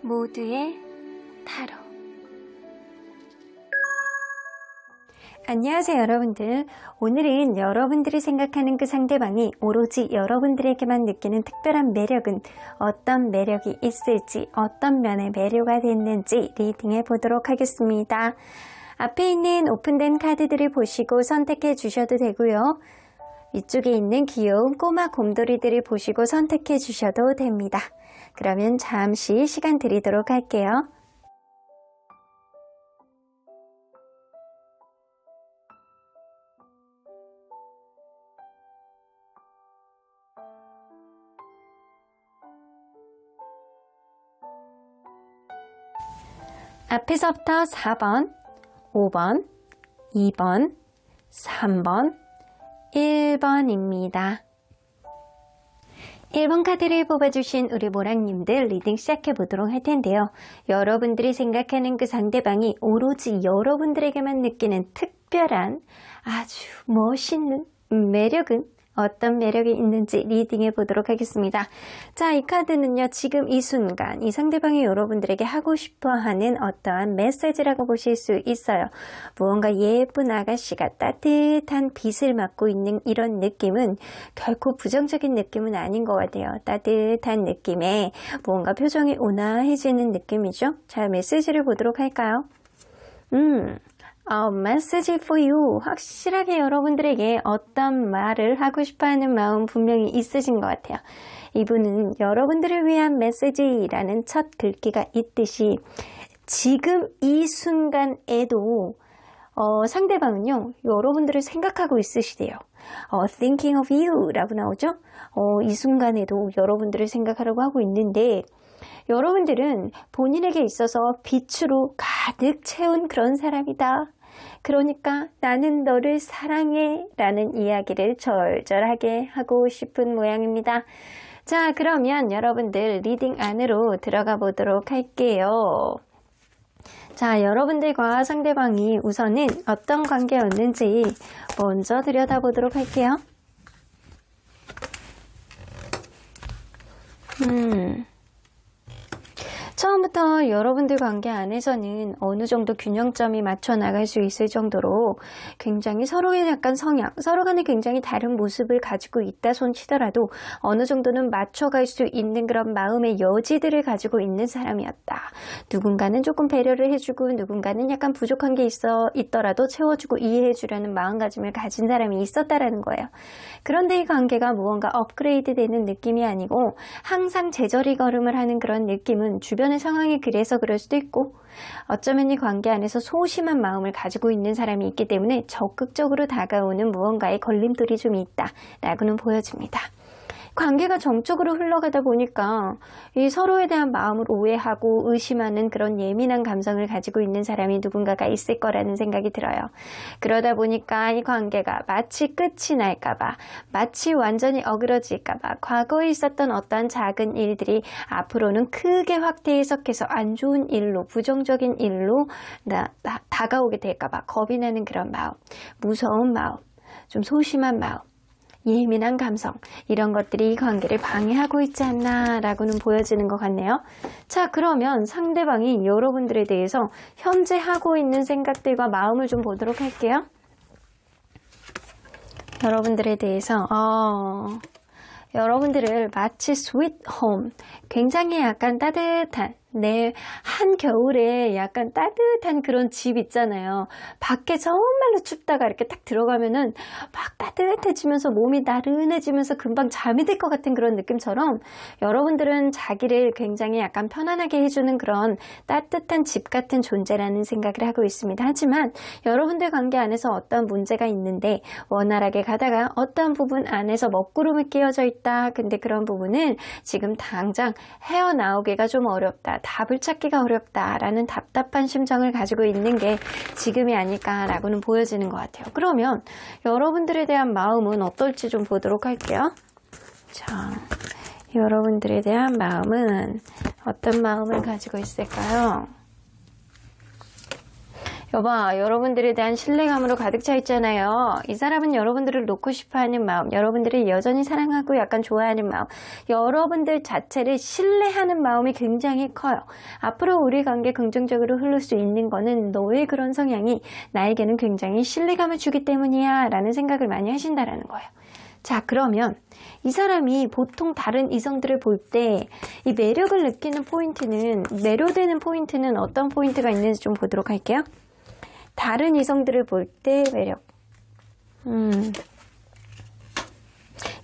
모두의 타로. 안녕하세요 여러분들. 오늘은 여러분들이 생각하는 그 상대방이 오로지 여러분들에게만 느끼는 특별한 매력은 어떤 매력이 있을지, 어떤 면의 매료가 됐는지 리딩해 보도록 하겠습니다. 앞에 있는 오픈된 카드들을 보시고 선택해 주셔도 되고요. 이쪽에 있는 귀여운 꼬마 곰돌이들을 보시고 선택해 주셔도 됩니다. 그러면 잠시 시간 드리도록 할게요. 앞에서부터 4번, 5번, 2번, 3번, 1번입니다. 1번 카드를 뽑아주신 우리 모랑님들 리딩 시작해 보도록 할 텐데요. 여러분들이 생각하는 그 상대방이 오로지 여러분들에게만 느끼는 특별한 아주 멋있는 매력은 어떤 매력이 있는지 리딩해 보도록 하겠습니다. 자, 이 카드는요, 지금 이 순간 이 상대방이 여러분들에게 하고 싶어하는 어떠한 메시지라고 보실 수 있어요. 무언가 예쁜 아가씨가 따뜻한 빛을 맞고 있는 이런 느낌은 결코 부정적인 느낌은 아닌 것 같아요. 따뜻한 느낌에 무언가 표정이 온화해지는 느낌이죠. 자, 메시지를 보도록 할까요? message for you. 확실하게 여러분들에게 어떤 말을 하고 싶어하는 마음 분명히 있으신 것 같아요. 이분은 여러분들을 위한 메시지라는 첫 글귀가 있듯이 지금 이 순간에도 상대방은요, 여러분들을 생각하고 있으시대요. thinking of you 라고 나오죠? 이 순간에도 여러분들을 생각하려고 하고 있는데, 여러분들은 본인에게 있어서 빛으로 가득 채운 그런 사람이다. 그러니까 나는 너를 사랑해 라는 이야기를 절절하게 하고 싶은 모양입니다. 자, 그러면 여러분들 리딩 안으로 들어가 보도록 할게요. 자, 여러분들과 상대방이 우선은 어떤 관계였는지 먼저 들여다보도록 할게요. 처음부터 여러분들 관계 안에서는 어느 정도 균형점이 맞춰 나갈 수 있을 정도로 굉장히 서로의 약간 성향, 서로 간에 굉장히 다른 모습을 가지고 있다 손 치더라도 어느 정도는 맞춰갈 수 있는 그런 마음의 여지들을 가지고 있는 사람이었다. 누군가는 조금 배려를 해주고 누군가는 약간 부족한 게 있더라도 채워주고 이해해주려는 마음가짐을 가진 사람이 있었다라는 거예요. 그런데 이 관계가 무언가 업그레이드 되는 느낌이 아니고 항상 제자리 걸음을 하는 그런 느낌은 주변의 상황이 그래서 그럴 수도 있고 어쩌면 이 관계 안에서 소심한 마음을 가지고 있는 사람이 있기 때문에 적극적으로 다가오는 무언가의 걸림돌이 좀 있다라고는 보여집니다. 관계가 정적으로 흘러가다 보니까 이 서로에 대한 마음을 오해하고 의심하는 그런 예민한 감성을 가지고 있는 사람이 누군가가 있을 거라는 생각이 들어요. 그러다 보니까 이 관계가 마치 끝이 날까봐, 마치 완전히 어그러질까봐 과거에 있었던 어떠한 작은 일들이 앞으로는 크게 확대 해석해서 안 좋은 일로, 부정적인 일로 다가오게 될까봐 겁이 나는 그런 마음, 무서운 마음, 좀 소심한 마음, 예민한 감성, 이런 것들이 이 관계를 방해하고 있지 않나라고는 보여지는 것 같네요. 자, 그러면 상대방이 여러분들에 대해서 현재 하고 있는 생각들과 마음을 좀 보도록 할게요. 여러분들에 대해서 여러분들을 마치 sweet home, 굉장히 약간 따뜻한, 한겨울에 약간 따뜻한 그런 집 있잖아요. 밖에 정말로 춥다가 이렇게 딱 들어가면은 막 따뜻해지면서 몸이 나른해지면서 금방 잠이 들 것 같은 그런 느낌처럼 여러분들은 자기를 굉장히 약간 편안하게 해주는 그런 따뜻한 집 같은 존재라는 생각을 하고 있습니다. 하지만 여러분들 관계 안에서 어떤 문제가 있는데 원활하게 가다가 어떤 부분 안에서 먹구름이 끼어져 있다. 근데 그런 부분을 지금 당장 헤어나오기가 좀 어렵다. 답을 찾기가 어렵다라는 답답한 심정을 가지고 있는 게 지금이 아닐까라고는 보여지는 것 같아요. 그러면 여러분들에 대한 마음은 어떨지 좀 보도록 할게요. 자, 여러분들에 대한 마음은 어떤 마음을 가지고 있을까요? 여봐, 여러분들에 대한 신뢰감으로 가득 차 있잖아요. 이 사람은 여러분들을 놓고 싶어하는 마음, 여러분들을 여전히 사랑하고 약간 좋아하는 마음, 여러분들 자체를 신뢰하는 마음이 굉장히 커요. 앞으로 우리 관계 긍정적으로 흐를 수 있는 거는 너의 그런 성향이 나에게는 굉장히 신뢰감을 주기 때문이야 라는 생각을 많이 하신다라는 거예요. 자, 그러면 이 사람이 보통 다른 이성들을 볼 때 이 매력을 느끼는 포인트는, 매료되는 포인트는 어떤 포인트가 있는지 좀 보도록 할게요. 다른 이성들을 볼 때 매력.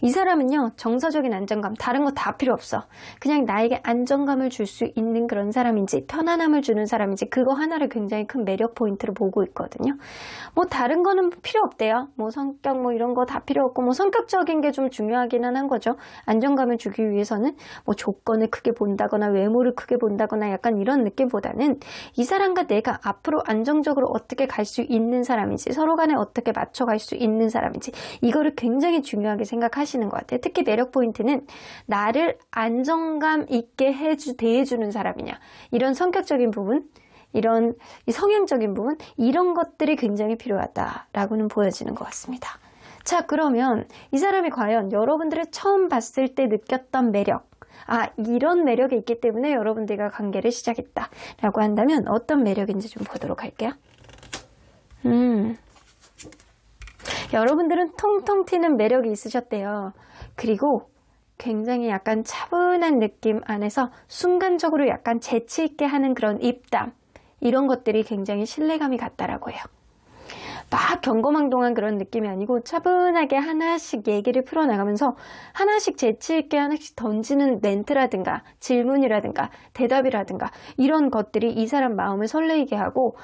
이 사람은요, 정서적인 안정감, 다른 거 다 필요 없어. 그냥 나에게 안정감을 줄 수 있는 그런 사람인지, 편안함을 주는 사람인지, 그거 하나를 굉장히 큰 매력 포인트로 보고 있거든요. 뭐 다른 거는 필요 없대요. 뭐 성격 뭐 이런 거 다 필요 없고, 뭐 성격적인 게 좀 중요하기는 한 거죠. 안정감을 주기 위해서는 뭐 조건을 크게 본다거나 외모를 크게 본다거나 약간 이런 느낌보다는 이 사람과 내가 앞으로 안정적으로 어떻게 갈 수 있는 사람인지, 서로 간에 어떻게 맞춰갈 수 있는 사람인지, 이거를 굉장히 중요하게 생각하시는 것 같아요. 특히 매력 포인트는 나를 안정감 있게 대해주는 사람이냐, 이런 성격적인 부분, 이런 성향적인 부분, 이런 것들이 굉장히 필요하다라고는 보여지는 것 같습니다. 자, 그러면 이 사람이 과연 여러분들을 처음 봤을 때 느꼈던 매력, 이런 매력이 있기 때문에 여러분들과 관계를 시작했다라고 한다면 어떤 매력인지 좀 보도록 할게요. 여러분들은 통통 튀는 매력이 있으셨대요. 그리고 굉장히 약간 차분한 느낌 안에서 순간적으로 약간 재치 있게 하는 그런 입담, 이런 것들이 굉장히 신뢰감이 같다라고 해요. 막 경거망동한 그런 느낌이 아니고 차분하게 하나씩 얘기를 풀어나가면서 하나씩 재치있게 하나씩 던지는 멘트라든가 질문이라든가 대답이라든가 이런 것들이 이 사람 마음을 설레게 하고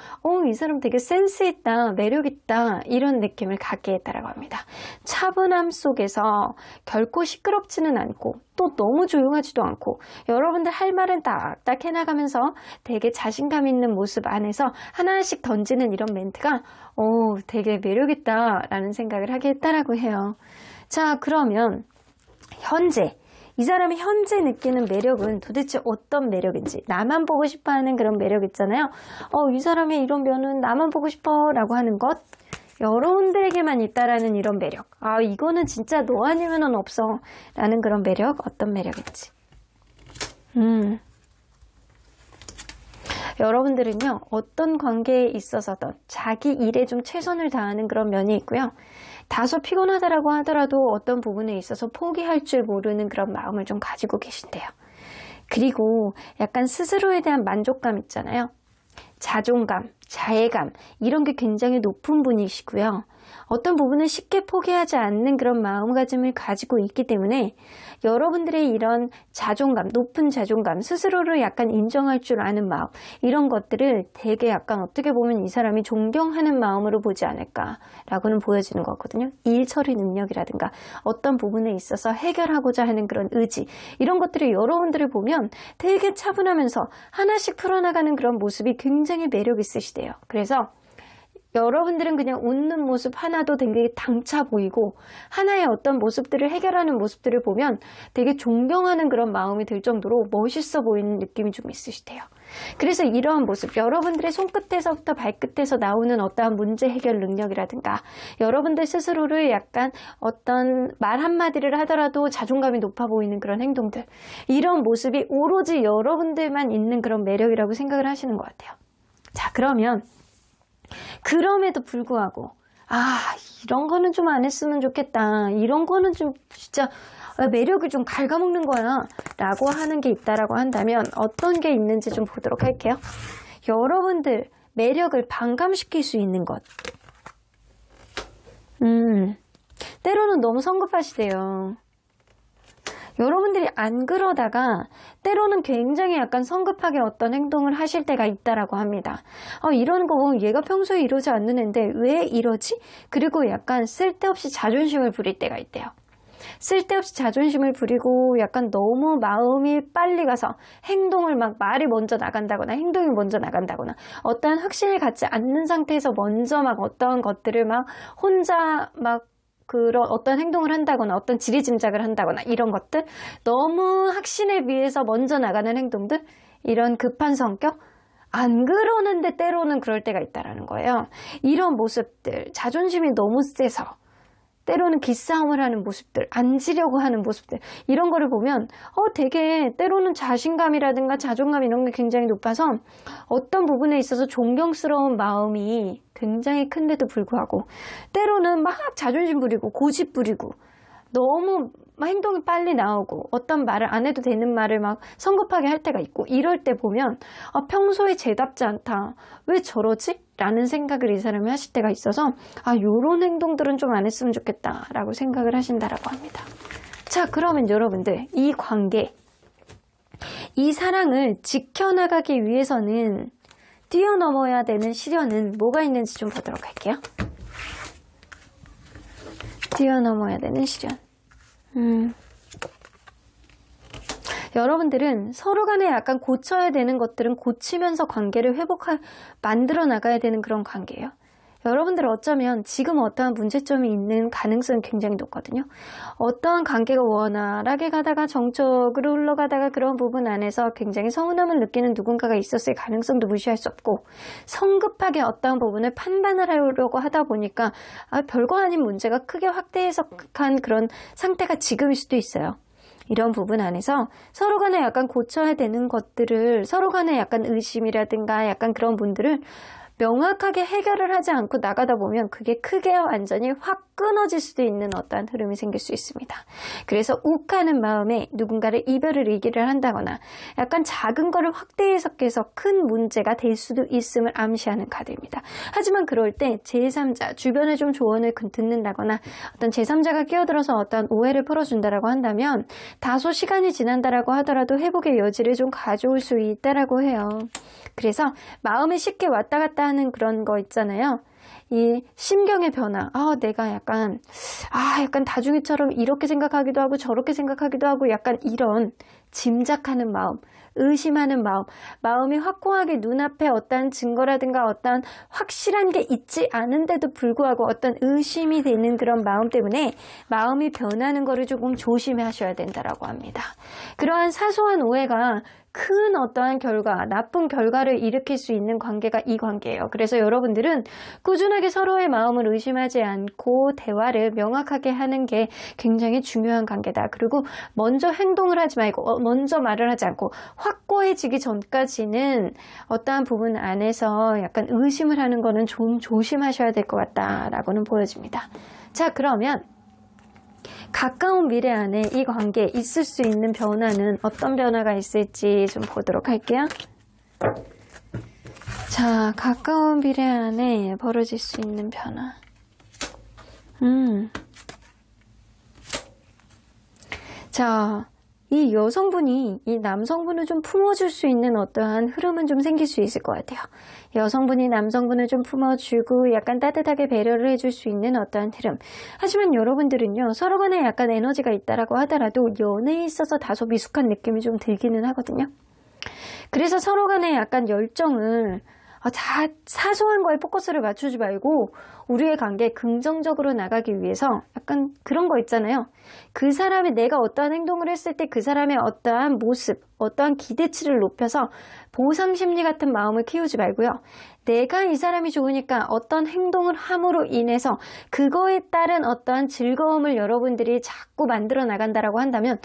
이 사람 되게 센스있다, 매력있다, 이런 느낌을 갖게 했다라고 합니다. 차분함 속에서 결코 시끄럽지는 않고 또 너무 조용하지도 않고 여러분들 할 말은 딱딱 해나가면서 되게 자신감 있는 모습 안에서 하나씩 던지는 이런 멘트가 되게 매력있다라는 생각을 하게 했다라고 해요. 자, 그러면 현재 이 사람이 현재 느끼는 매력은 도대체 어떤 매력인지, 나만 보고 싶어하는 그런 매력 있잖아요. 이 사람의 이런 면은 나만 보고 싶어 라고 하는 것, 여러분들에게만 있다라는 이런 매력, 이거는 진짜 너 아니면은 없어 라는 그런 매력, 어떤 매력인지. 여러분들은요, 어떤 관계에 있어서든 자기 일에 좀 최선을 다하는 그런 면이 있고요. 다소 피곤하다라고 하더라도 어떤 부분에 있어서 포기할 줄 모르는 그런 마음을 좀 가지고 계신데요. 그리고 약간 스스로에 대한 만족감 있잖아요. 자존감, 자애감, 이런 게 굉장히 높은 분이시고요. 어떤 부분을 쉽게 포기하지 않는 그런 마음가짐을 가지고 있기 때문에 여러분들의 이런 자존감, 높은 자존감, 스스로를 약간 인정할 줄 아는 마음, 이런 것들을 되게 약간 어떻게 보면 이 사람이 존경하는 마음으로 보지 않을까라고는 보여지는 거거든요. 일 처리 능력이라든가 어떤 부분에 있어서 해결하고자 하는 그런 의지, 이런 것들을 여러분들을 보면 되게 차분하면서 하나씩 풀어나가는 그런 모습이 굉장히 매력 있으시대요. 그래서 여러분들은 그냥 웃는 모습 하나도 되게 당차 보이고 하나의 어떤 모습들을 해결하는 모습들을 보면 되게 존경하는 그런 마음이 들 정도로 멋있어 보이는 느낌이 좀 있으시대요. 그래서 이러한 모습, 여러분들의 손끝에서부터 발끝에서 나오는 어떠한 문제 해결 능력이라든가 여러분들 스스로를 약간 어떤 말 한마디를 하더라도 자존감이 높아 보이는 그런 행동들, 이런 모습이 오로지 여러분들만 있는 그런 매력이라고 생각을 하시는 것 같아요. 자, 그러면 그럼에도 불구하고 이런 거는 좀 안 했으면 좋겠다, 이런 거는 좀 진짜 매력을 좀 갉아먹는 거야 라고 하는 게 있다라고 한다면 어떤 게 있는지 좀 보도록 할게요. 여러분들 매력을 반감시킬 수 있는 것, 때로는 너무 성급하시대요. 여러분들이 안 그러다가 때로는 굉장히 약간 성급하게 어떤 행동을 하실 때가 있다라고 합니다. 이러는 거 보면 얘가 평소에 이러지 않는 앤데 왜 이러지? 그리고 약간 쓸데없이 자존심을 부릴 때가 있대요. 쓸데없이 자존심을 부리고 약간 너무 마음이 빨리 가서 행동을 막 말이 먼저 나간다거나 행동이 먼저 나간다거나 어떠한 확신을 갖지 않는 상태에서 먼저 막 어떠한 것들을 막 혼자 막 그런 어떤 행동을 한다거나 어떤 지리짐작을 한다거나 이런 것들, 너무 확신에 비해서 먼저 나가는 행동들, 이런 급한 성격, 안 그러는데 때로는 그럴 때가 있다라는 거예요. 이런 모습들, 자존심이 너무 세서 때로는 기싸움을 하는 모습들, 앉으려고 하는 모습들, 이런 거를 보면 되게 때로는 자신감이라든가 자존감 이런 게 굉장히 높아서 어떤 부분에 있어서 존경스러운 마음이 굉장히 큰데도 불구하고 때로는 막 자존심 부리고 고집 부리고 너무 행동이 빨리 나오고 어떤 말을 안 해도 되는 말을 막 성급하게 할 때가 있고, 이럴 때 보면 평소에 쟤답지 않다, 왜 저러지? 라는 생각을 이 사람이 하실 때가 있어서 요런 행동들은 좀 안 했으면 좋겠다 라고 생각을 하신다라고 합니다. 자, 그러면 여러분들, 이 관계, 이 사랑을 지켜나가기 위해서는 뛰어넘어야 되는 시련은 뭐가 있는지 좀 보도록 할게요. 뛰어넘어야 되는 시련. 여러분들은 서로 간에 약간 고쳐야 되는 것들은 고치면서 관계를 만들어 나가야 되는 그런 관계예요. 여러분들 어쩌면 지금 어떠한 문제점이 있는 가능성이 굉장히 높거든요. 어떠한 관계가 원활하게 가다가 정적으로 흘러가다가 그런 부분 안에서 굉장히 서운함을 느끼는 누군가가 있었을 가능성도 무시할 수 없고, 성급하게 어떠한 부분을 판단을 하려고 하다 보니까 별거 아닌 문제가 크게 확대해석한 그런 상태가 지금일 수도 있어요. 이런 부분 안에서 서로 간에 약간 고쳐야 되는 것들을, 서로 간에 약간 의심이라든가 약간 그런 분들을 명확하게 해결을 하지 않고 나가다 보면 그게 크게 완전히 확 끊어질 수도 있는 어떠한 흐름이 생길 수 있습니다. 그래서 욱하는 마음에 누군가를 이별을 얘기를 한다거나 약간 작은 거를 확대 해석해서 큰 문제가 될 수도 있음을 암시하는 카드입니다. 하지만 그럴 때 제3자, 주변에 좀 조언을 듣는다거나 어떤 제3자가 끼어들어서 어떤 오해를 풀어준다라고 한다면 다소 시간이 지난다라고 하더라도 회복의 여지를 좀 가져올 수 있다라고 해요. 그래서 마음이 쉽게 왔다 갔다 하는 그런 거 있잖아요. 이 심경의 변화, 내가 약간 다중이처럼 이렇게 생각하기도 하고 저렇게 생각하기도 하고 약간 이런 짐작하는 마음, 의심하는 마음이 확고하게 눈앞에 어떤 증거라든가 어떤 확실한 게 있지 않은데도 불구하고 어떤 의심이 되는 그런 마음 때문에 마음이 변하는 거를 조금 조심하셔야 된다라고 합니다. 그러한 사소한 오해가 큰 어떠한 결과, 나쁜 결과를 일으킬 수 있는 관계가 이 관계예요. 그래서 여러분들은 꾸준하게 서로의 마음을 의심하지 않고 대화를 명확하게 하는 게 굉장히 중요한 관계다. 그리고 먼저 행동을 하지 말고 먼저 말을 하지 않고 확고해지기 전까지는 어떠한 부분 안에서 약간 의심을 하는 거는 좀 조심하셔야 될 것 같다라고는 보여집니다. 자, 그러면 가까운 미래 안에 이 관계에 있을 수 있는 변화는 어떤 변화가 있을지 좀 보도록 할게요. 자, 가까운 미래 안에 벌어질 수 있는 변화. 자, 이 여성분이 이 남성분을 좀 품어줄 수 있는 어떠한 흐름은 좀 생길 수 있을 것 같아요. 여성분이 남성분을 좀 품어주고 약간 따뜻하게 배려를 해줄 수 있는 어떠한 흐름. 하지만 여러분들은요, 서로 간에 약간 에너지가 있다라고 하더라도 연애에 있어서 다소 미숙한 느낌이 좀 들기는 하거든요. 그래서 서로 간에 약간 열정을 사소한 거에 포커스를 맞추지 말고 우리의 관계에 긍정적으로 나가기 위해서 약간 그런 거 있잖아요. 그 사람이 내가 어떠한 행동을 했을 때 그 사람의 어떠한 모습, 어떠한 기대치를 높여서 보상 심리 같은 마음을 키우지 말고요. 내가 이 사람이 좋으니까 어떤 행동을 함으로 인해서 그거에 따른 어떠한 즐거움을 여러분들이 자꾸 만들어 나간다라고 한다면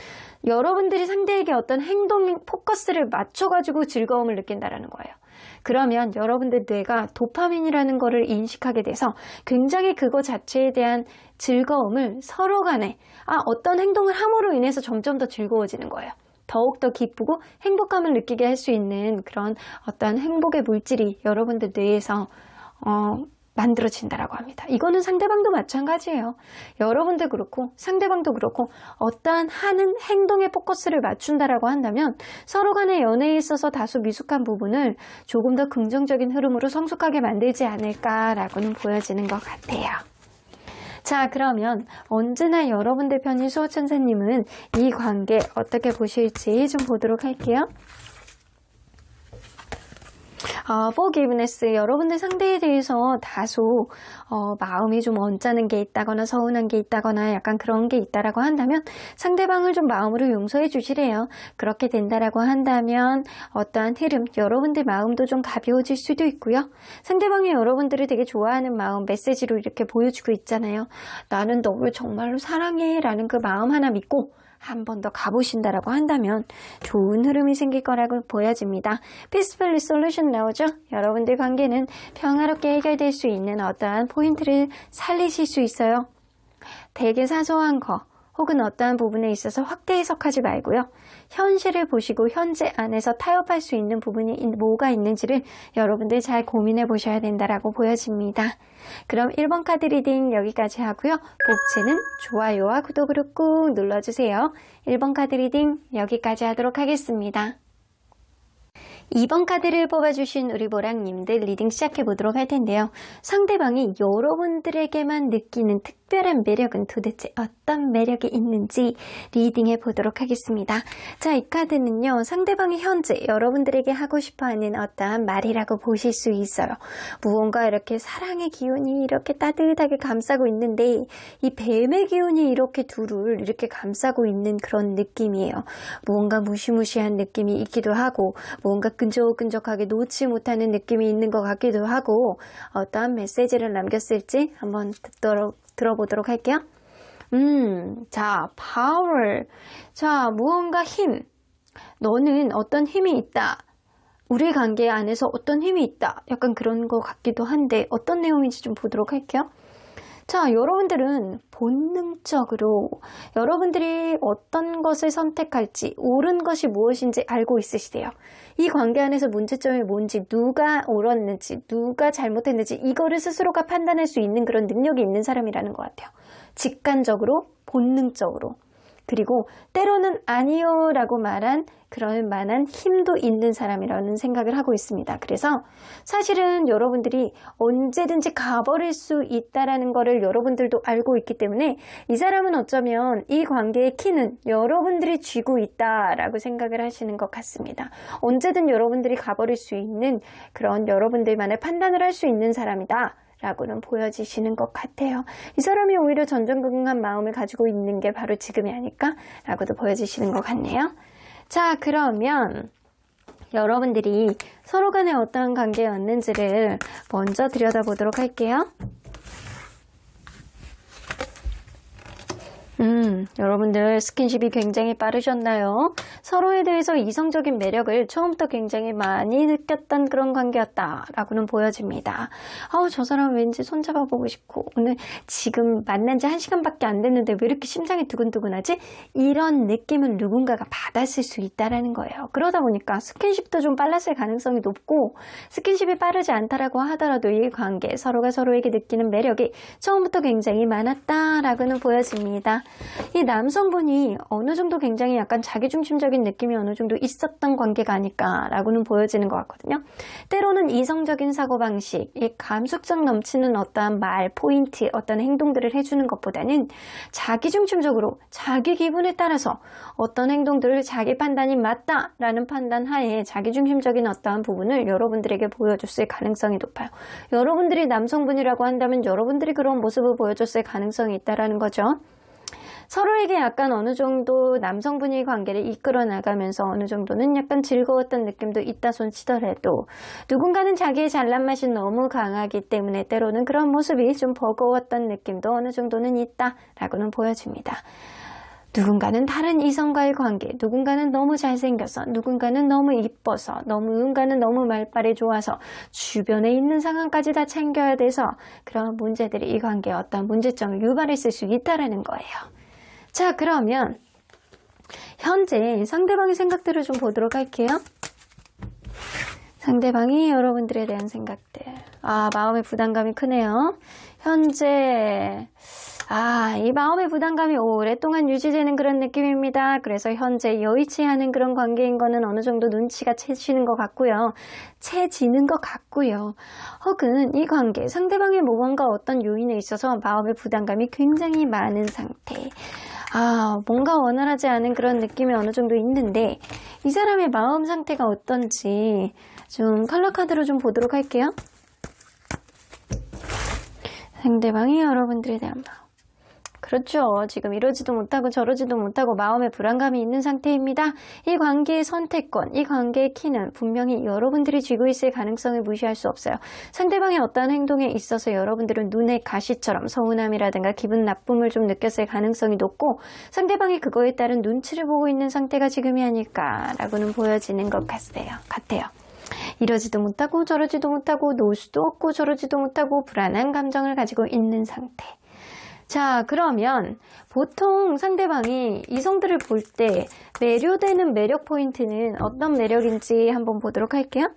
여러분들이 상대에게 어떤 행동 포커스를 맞춰가지고 즐거움을 느낀다라는 거예요. 그러면 여러분들 뇌가 도파민이라는 거를 인식하게 돼서 굉장히 그거 자체에 대한 즐거움을 서로 간에 어떤 행동을 함으로 인해서 점점 더 즐거워지는 거예요. 더욱더 기쁘고 행복감을 느끼게 할 수 있는 그런 어떤 행복의 물질이 여러분들 뇌에서 만들어진다라고 합니다. 이거는 상대방도 마찬가지예요. 여러분도 그렇고 상대방도 그렇고 어떠한 하는 행동에 포커스를 맞춘다라고 한다면 서로 간의 연애에 있어서 다소 미숙한 부분을 조금 더 긍정적인 흐름으로 성숙하게 만들지 않을까라고는 보여지는 것 같아요. 자, 그러면 언제나 여러분들 편인 수호천사님은 이 관계 어떻게 보실지 좀 보도록 할게요. forgiveness, 여러분들 상대에 대해서 다소 마음이 좀 언짢은 게 있다거나 서운한 게 있다거나 약간 그런 게 있다라고 한다면 상대방을 좀 마음으로 용서해 주시래요. 그렇게 된다라고 한다면 어떠한 흐름, 여러분들 마음도 좀 가벼워질 수도 있고요. 상대방이 여러분들을 되게 좋아하는 마음 메시지로 이렇게 보여주고 있잖아요. 나는 너를 정말로 사랑해 라는 그 마음 하나 믿고 한 번 더 가보신다라고 한다면 좋은 흐름이 생길 거라고 보여집니다. Peaceful Solution 나오죠? 여러분들 관계는 평화롭게 해결될 수 있는 어떠한 포인트를 살리실 수 있어요. 되게 사소한 거 혹은 어떠한 부분에 있어서 확대 해석하지 말고요. 현실을 보시고 현재 안에서 타협할 수 있는 부분이 뭐가 있는지를 여러분들 잘 고민해 보셔야 된다라고 보여집니다. 그럼 1번 카드 리딩 여기까지 하고요. 복채는 좋아요와 구독으로 꾹 눌러주세요. 1번 카드 리딩 여기까지 하도록 하겠습니다. 2번 카드를 뽑아주신 우리 보랑님들 리딩 시작해보도록 할 텐데요. 상대방이 여러분들에게만 느끼는 특별한 매력은 도대체 어떤 매력이 있는지 리딩해보도록 하겠습니다. 자, 이 카드는요. 상대방이 현재 여러분들에게 하고 싶어하는 어떠한 말이라고 보실 수 있어요. 무언가 이렇게 사랑의 기운이 이렇게 따뜻하게 감싸고 있는데 이 뱀의 기운이 이렇게 둘을 이렇게 감싸고 있는 그런 느낌이에요. 무언가 무시무시한 느낌이 있기도 하고 무언가 끈적끈적하게 놓지 못하는 느낌이 있는 것 같기도 하고 어떠한 메시지를 남겼을지 한번 들어보도록 할게요. 자, power. 자, 무언가 힘. 너는 어떤 힘이 있다. 우리 관계 안에서 어떤 힘이 있다. 약간 그런 것 같기도 한데 어떤 내용인지 좀 보도록 할게요. 자, 여러분들은 본능적으로 여러분들이 어떤 것을 선택할지 옳은 것이 무엇인지 알고 있으시대요. 이 관계 안에서 문제점이 뭔지 누가 옳았는지 누가 잘못했는지 이거를 스스로가 판단할 수 있는 그런 능력이 있는 사람이라는 것 같아요. 직관적으로 본능적으로 그리고 때로는 아니요 라고 말한 그럴 만한 힘도 있는 사람이라는 생각을 하고 있습니다. 그래서 사실은 여러분들이 언제든지 가버릴 수 있다라는 거를 여러분들도 알고 있기 때문에 이 사람은 어쩌면 이 관계의 키는 여러분들이 쥐고 있다라고 생각을 하시는 것 같습니다. 언제든 여러분들이 가버릴 수 있는 그런 여러분들만의 판단을 할 수 있는 사람이다. 라고는 보여지시는 것 같아요. 이 사람이 오히려 전전긍긍한 마음을 가지고 있는 게 바로 지금이 아닐까? 라고도 보여지시는 것 같네요. 자, 그러면 여러분들이 서로 간에 어떠한 관계였는지를 먼저 들여다보도록 할게요. 여러분들 스킨십이 굉장히 빠르셨나요? 서로에 대해서 이성적인 매력을 처음부터 굉장히 많이 느꼈던 그런 관계였다라고는 보여집니다. 저 사람 왠지 손잡아보고 싶고 오늘 지금 만난 지 1시간밖에 안 됐는데 왜 이렇게 심장이 두근두근하지? 이런 느낌을 누군가가 받았을 수 있다라는 거예요. 그러다 보니까 스킨십도 좀 빨랐을 가능성이 높고 스킨십이 빠르지 않다라고 하더라도 이 관계 서로가 서로에게 느끼는 매력이 처음부터 굉장히 많았다라고는 보여집니다. 이 남성분이 어느 정도 굉장히 약간 자기중심적인 느낌이 어느 정도 있었던 관계가 아닐까라고는 보여지는 것 같거든요. 때로는 이성적인 사고방식, 이 감수성 넘치는 어떠한 말, 포인트, 어떤 행동들을 해주는 것보다는 자기중심적으로 자기 기분에 따라서 어떤 행동들을 자기 판단이 맞다라는 판단 하에 자기중심적인 어떠한 부분을 여러분들에게 보여줬을 가능성이 높아요. 여러분들이 남성분이라고 한다면 여러분들이 그런 모습을 보여줬을 가능성이 있다라는 거죠. 서로에게 약간 어느 정도 남성분이 관계를 이끌어 나가면서 어느 정도는 약간 즐거웠던 느낌도 있다 손 치더라도 누군가는 자기의 잘난 맛이 너무 강하기 때문에 때로는 그런 모습이 좀 버거웠던 느낌도 어느 정도는 있다라고는 보여집니다. 누군가는 다른 이성과의 관계, 누군가는 너무 잘생겨서, 누군가는 너무 이뻐서, 누군가는 너무 말빨이 좋아서 주변에 있는 상황까지 다 챙겨야 돼서 그런 문제들이 이 관계에 어떤 문제점을 유발했을 수 있다는 거예요. 자, 그러면 현재 상대방의 생각들을 좀 보도록 할게요. 상대방이 여러분들에 대한 생각들. 마음의 부담감이 크네요. 현재 이 마음의 부담감이 오랫동안 유지되는 그런 느낌입니다. 그래서 현재 여의치 않은 그런 관계인 거는 어느 정도 눈치가 채지는 것 같고요. 혹은 이 관계, 상대방의 무언가 어떤 요인에 있어서 마음의 부담감이 굉장히 많은 상태. 뭔가 원활하지 않은 그런 느낌이 어느 정도 있는데 이 사람의 마음 상태가 어떤지 좀 컬러 카드로 좀 보도록 할게요. 상대방이 여러분들에 대한 마음. 그렇죠. 지금 이러지도 못하고 저러지도 못하고 마음에 불안감이 있는 상태입니다. 이 관계의 선택권, 이 관계의 키는 분명히 여러분들이 쥐고 있을 가능성을 무시할 수 없어요. 상대방의 어떠한 행동에 있어서 여러분들은 눈의 가시처럼 서운함이라든가 기분 나쁨을 좀 느꼈을 가능성이 높고 상대방이 그거에 따른 눈치를 보고 있는 상태가 지금이 아닐까라고는 보여지는 것 같아요. 이러지도 못하고 저러지도 못하고 놀 수도 없고 저러지도 못하고 불안한 감정을 가지고 있는 상태. 자, 그러면 보통 상대방이 이성들을 볼 때 매료되는 매력 포인트는 어떤 매력인지 한번 보도록 할게요.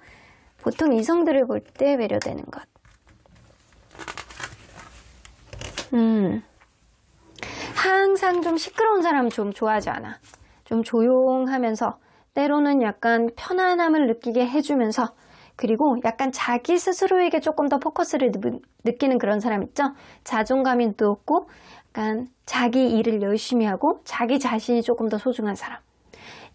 보통 이성들을 볼 때 매료되는 것. 항상 좀 시끄러운 사람 좀 좋아하지 않아. 좀 조용하면서 때로는 약간 편안함을 느끼게 해주면서 그리고 약간 자기 스스로에게 조금 더 포커스를 느끼는 그런 사람 있죠? 자존감이 높고 약간 자기 일을 열심히 하고 자기 자신이 조금 더 소중한 사람.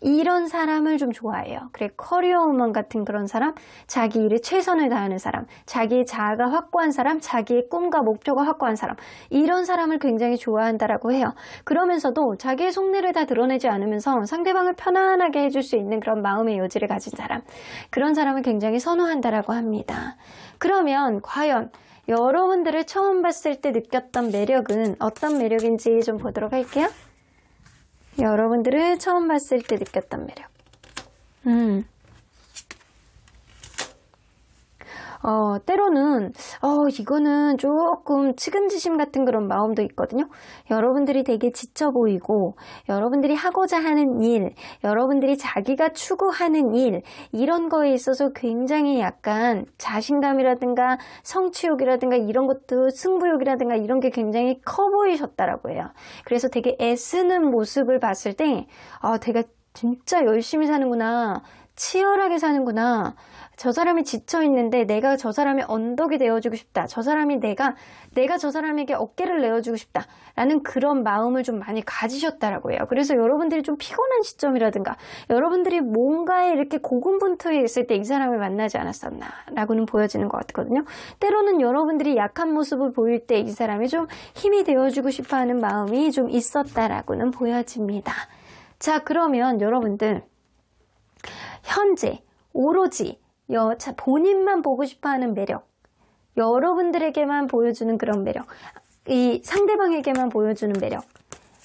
이런 사람을 좀 좋아해요. 그래, 커리어 우먼 같은 그런 사람, 자기 일에 최선을 다하는 사람, 자기의 자아가 확고한 사람, 자기의 꿈과 목표가 확고한 사람, 이런 사람을 굉장히 좋아한다라고 해요. 그러면서도 자기의 속내를 다 드러내지 않으면서 상대방을 편안하게 해줄 수 있는 그런 마음의 여지를 가진 사람, 그런 사람을 굉장히 선호한다라고 합니다. 그러면 과연 여러분들을 처음 봤을 때 느꼈던 매력은 어떤 매력인지 좀 보도록 할게요. 여러분들을 처음 봤을 때 느꼈던 매력. 때로는 이거는 조금 측은지심 같은 그런 마음도 있거든요. 여러분들이 되게 지쳐 보이고 여러분들이 하고자 하는 일, 여러분들이 자기가 추구하는 일, 이런 거에 있어서 굉장히 약간 자신감이라든가 성취욕이라든가 이런 것도 승부욕이라든가 이런 게 굉장히 커 보이셨다라고 해요. 그래서 되게 애쓰는 모습을 봤을 때 내가 진짜 열심히 사는구나, 치열하게 사는구나, 저 사람이 지쳐있는데 내가 저 사람의 언덕이 되어주고 싶다, 저 사람이 내가 저 사람에게 어깨를 내어주고 싶다 라는 그런 마음을 좀 많이 가지셨다라고 해요. 그래서 여러분들이 좀 피곤한 시점이라든가 여러분들이 뭔가에 이렇게 고군분투해 있을 때 이 사람을 만나지 않았었나 라고는 보여지는 것 같거든요. 때로는 여러분들이 약한 모습을 보일 때 이 사람이 좀 힘이 되어주고 싶어하는 마음이 좀 있었다라고는 보여집니다. 자, 그러면 여러분들 현재 오로지 본인만 보고 싶어하는 매력, 여러분들에게만 보여주는 그런 매력, 이 상대방에게만 보여주는 매력,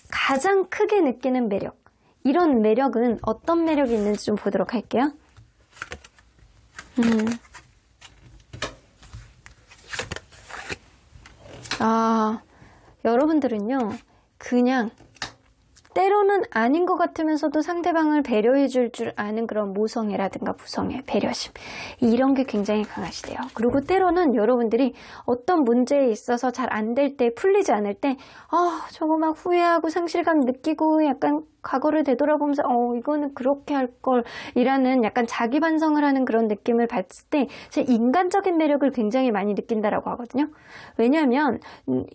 가장 크게 느끼는 매력, 이런 매력은 어떤 매력이 있는지 좀 보도록 할게요. 여러분들은요, 그냥 때로는 아닌 것 같으면서도 상대방을 배려해 줄 아는 그런 모성애라든가 부성애, 배려심, 이런 게 굉장히 강하시대요. 그리고 때로는 여러분들이 어떤 문제에 있어서 잘 안 될 때, 풀리지 않을 때 저거 막 후회하고 상실감 느끼고 약간 과거를 되돌아보면서 이거는 그렇게 할 걸 이라는 약간 자기 반성을 하는 그런 느낌을 받을 때 제 인간적인 매력을 굉장히 많이 느낀다라고 하거든요. 왜냐하면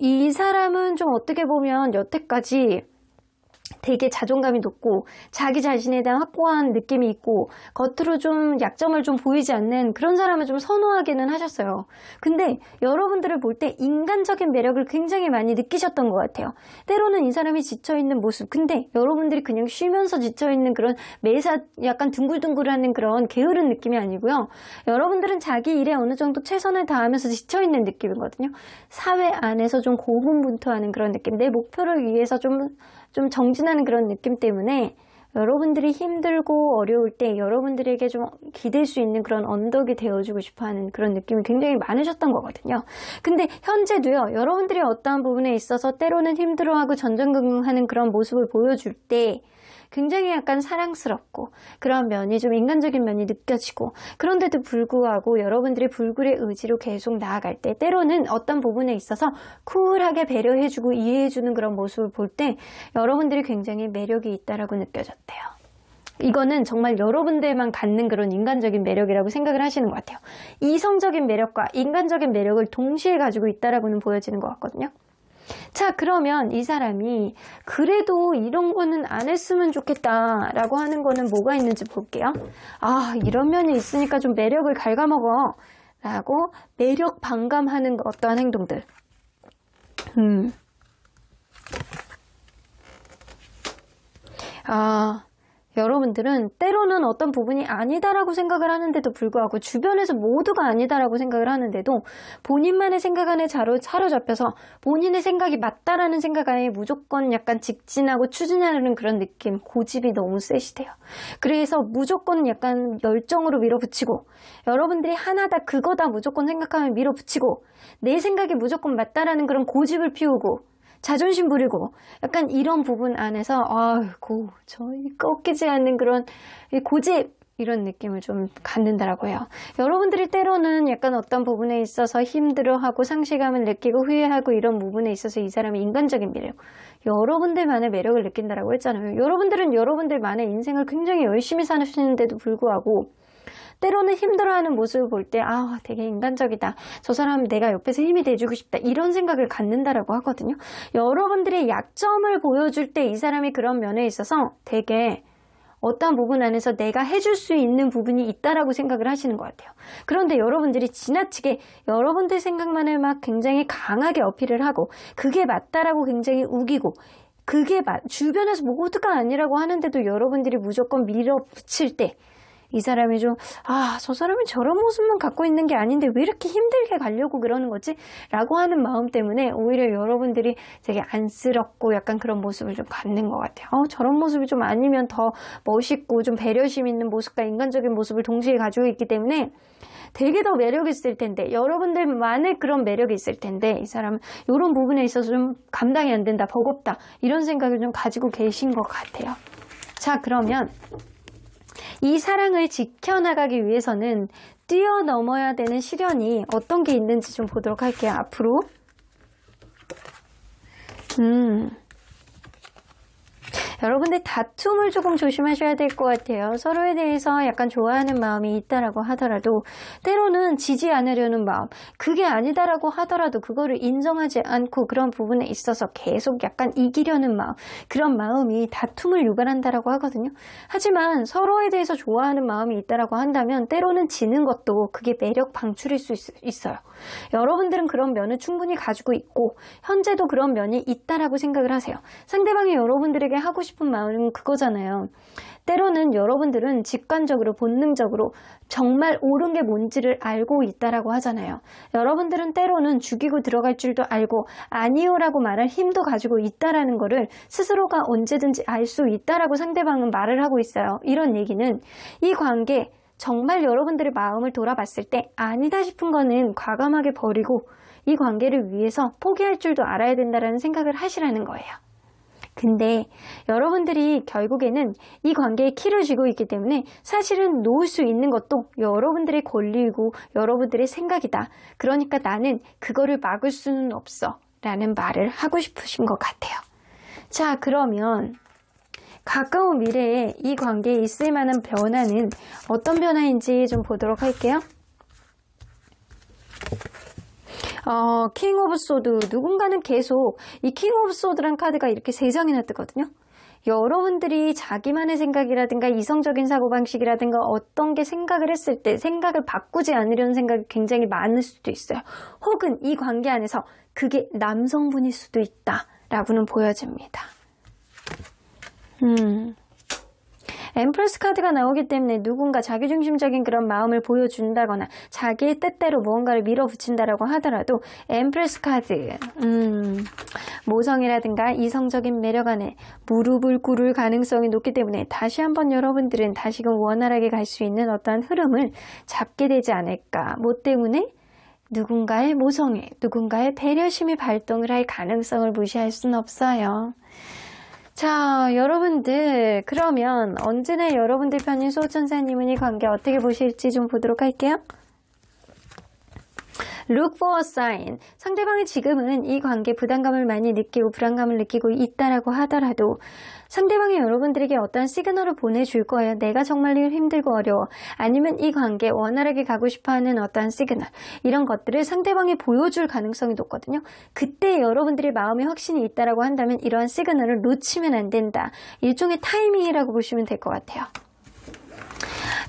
이 사람은 좀 어떻게 보면 여태까지 되게 자존감이 높고 자기 자신에 대한 확고한 느낌이 있고 겉으로 좀 약점을 좀 보이지 않는 그런 사람을 좀 선호하기는 하셨어요. 근데 여러분들을 볼 때 인간적인 매력을 굉장히 많이 느끼셨던 것 같아요. 때로는 이 사람이 지쳐있는 모습, 근데 여러분들이 그냥 쉬면서 지쳐있는 그런 매사 약간 둥글둥글하는 그런 게으른 느낌이 아니고요. 여러분들은 자기 일에 어느 정도 최선을 다하면서 지쳐있는 느낌이거든요. 사회 안에서 좀 고군분투하는 그런 느낌, 내 목표를 위해서 좀 정진하는 그런 느낌 때문에 여러분들이 힘들고 어려울 때 여러분들에게 좀 기댈 수 있는 그런 언덕이 되어주고 싶어하는 그런 느낌이 굉장히 많으셨던 거거든요. 근데 현재도요, 여러분들이 어떠한 부분에 있어서 때로는 힘들어하고 전전긍긍하는 그런 모습을 보여줄 때 굉장히 약간 사랑스럽고 그런 면이 좀 인간적인 면이 느껴지고, 그런데도 불구하고 여러분들이 불굴의 의지로 계속 나아갈 때 때로는 어떤 부분에 있어서 쿨하게 배려해주고 이해해주는 그런 모습을 볼 때 여러분들이 굉장히 매력이 있다라고 느껴졌대요. 이거는 정말 여러분들만 갖는 그런 인간적인 매력이라고 생각을 하시는 것 같아요. 이성적인 매력과 인간적인 매력을 동시에 가지고 있다라고는 보여지는 것 같거든요. 자, 그러면 이 사람이 그래도 이런 거는 안 했으면 좋겠다라고 하는 거는 뭐가 있는지 볼게요. 아, 이런 면이 있으니까 좀 매력을 갉아먹어 라고 매력 반감하는 어떠한 행동들. 여러분들은 때로는 어떤 부분이 아니다라고 생각을 하는데도 불구하고 주변에서 모두가 아니다라고 생각을 하는데도 본인만의 생각 안에 사로잡혀서 본인의 생각이 맞다라는 생각 안에 무조건 약간 직진하고 추진하는 그런 느낌, 고집이 너무 세시대요. 그래서 무조건 약간 열정으로 밀어붙이고 여러분들이 하나다 그거다 무조건 생각하면 밀어붙이고 내 생각이 무조건 맞다라는 그런 고집을 피우고 자존심 부리고 약간 이런 부분 안에서 저희 꺾이지 않는 그런 고집 이런 느낌을 좀 갖는다라고 해요. 여러분들이 때로는 약간 어떤 부분에 있어서 힘들어하고 상실감을 느끼고 후회하고 이런 부분에 있어서 이 사람의 인간적인 매력, 여러분들만의 매력을 느낀다라고 했잖아요. 여러분들은 여러분들만의 인생을 굉장히 열심히 사시는데도 불구하고 때로는 힘들어하는 모습을 볼 때 되게 인간적이다. 저 사람 내가 옆에서 힘이 돼주고 싶다. 이런 생각을 갖는다라고 하거든요. 여러분들의 약점을 보여줄 때 이 사람이 그런 면에 있어서 되게 어떤 부분 안에서 내가 해줄 수 있는 부분이 있다라고 생각을 하시는 것 같아요. 그런데 여러분들이 지나치게 여러분들 생각만을 막 굉장히 강하게 어필을 하고 그게 맞다라고 굉장히 우기고 그게 주변에서 모두가 아니라고 하는데도 여러분들이 무조건 밀어붙일 때 이 사람이 좀 저 사람이 저런 모습만 갖고 있는 게 아닌데 왜 이렇게 힘들게 가려고 그러는 거지? 라고 하는 마음 때문에 오히려 여러분들이 되게 안쓰럽고 약간 그런 모습을 좀 갖는 것 같아요. 저런 모습이 좀 아니면 더 멋있고 좀 배려심 있는 모습과 인간적인 모습을 동시에 가지고 있기 때문에 되게 더 매력이 있을 텐데 여러분들만의 그런 매력이 있을 텐데 이 사람은 이런 부분에 있어서 좀 감당이 안 된다, 버겁다 이런 생각을 좀 가지고 계신 것 같아요. 자, 그러면 이 사랑을 지켜나가기 위해서는 뛰어넘어야 되는 시련이 어떤 게 있는지 좀 보도록 할게요. 앞으로. 여러분들 다툼을 조금 조심하셔야 될 것 같아요. 서로에 대해서 약간 좋아하는 마음이 있다라고 하더라도 때로는 지지 않으려는 마음, 그게 아니다라고 하더라도 그거를 인정하지 않고 그런 부분에 있어서 계속 약간 이기려는 마음, 그런 마음이 다툼을 유발한다라고 하거든요. 하지만 서로에 대해서 좋아하는 마음이 있다라고 한다면 때로는 지는 것도 그게 매력 방출일 수 있어요. 여러분들은 그런 면을 충분히 가지고 있고 현재도 그런 면이 있다라고 생각을 하세요. 상대방이 여러분들에게 하고 싶은 마음은 그거잖아요. 때로는 여러분들은 직관적으로 본능적으로 정말 옳은 게 뭔지를 알고 있다라고 하잖아요. 여러분들은 때로는 죽이고 들어갈 줄도 알고 아니요라고 말할 힘도 가지고 있다라는 거를 스스로가 언제든지 알 수 있다라고 상대방은 말을 하고 있어요. 이런 얘기는 이 관계 정말 여러분들의 마음을 돌아봤을 때 아니다 싶은 거는 과감하게 버리고 이 관계를 위해서 포기할 줄도 알아야 된다는 생각을 하시라는 거예요. 근데 여러분들이 결국에는 이 관계에 키를 쥐고 있기 때문에 사실은 놓을 수 있는 것도 여러분들의 권리이고 여러분들의 생각이다. 그러니까 나는 그거를 막을 수는 없어 라는 말을 하고 싶으신 것 같아요. 자, 그러면 가까운 미래에 이 관계에 있을 만한 변화는 어떤 변화인지 좀 보도록 할게요. 킹 오브 소드, 누군가는 계속 이 킹 오브 소드란 카드가 이렇게 3장이나 뜨거든요. 여러분들이 자기만의 생각이라든가 이성적인 사고방식이라든가 어떤 게 생각을 했을 때 생각을 바꾸지 않으려는 생각이 굉장히 많을 수도 있어요. 혹은 이 관계 안에서 그게 남성분일 수도 있다라고는 보여집니다. 엠프레스 카드가 나오기 때문에 누군가 자기중심적인 그런 마음을 보여준다거나 자기의 뜻대로 무언가를 밀어붙인다라고 하더라도 엠프레스 카드, 모성이라든가 이성적인 매력 안에 무릎을 꿇을 가능성이 높기 때문에 다시 한번 여러분들은 다시금 원활하게 갈 수 있는 어떠한 흐름을 잡게 되지 않을까. 뭐 때문에? 누군가의 모성애, 누군가의 배려심이 발동을 할 가능성을 무시할 수는 없어요. 자, 여러분들 그러면 언제나 여러분들 편인 수호천사님은 이 관계 어떻게 보실지 좀 보도록 할게요. Look for a sign. 상대방이 지금은 이 관계에 부담감을 많이 느끼고 불안감을 느끼고 있다라고 하더라도 상대방이 여러분들에게 어떤 시그널을 보내줄 거예요. 내가 정말 힘들고 어려워. 아니면 이 관계에 원활하게 가고 싶어하는 어떠한 시그널. 이런 것들을 상대방이 보여줄 가능성이 높거든요. 그때 여러분들의 마음에 확신이 있다라고 한다면 이러한 시그널을 놓치면 안 된다. 일종의 타이밍이라고 보시면 될 것 같아요.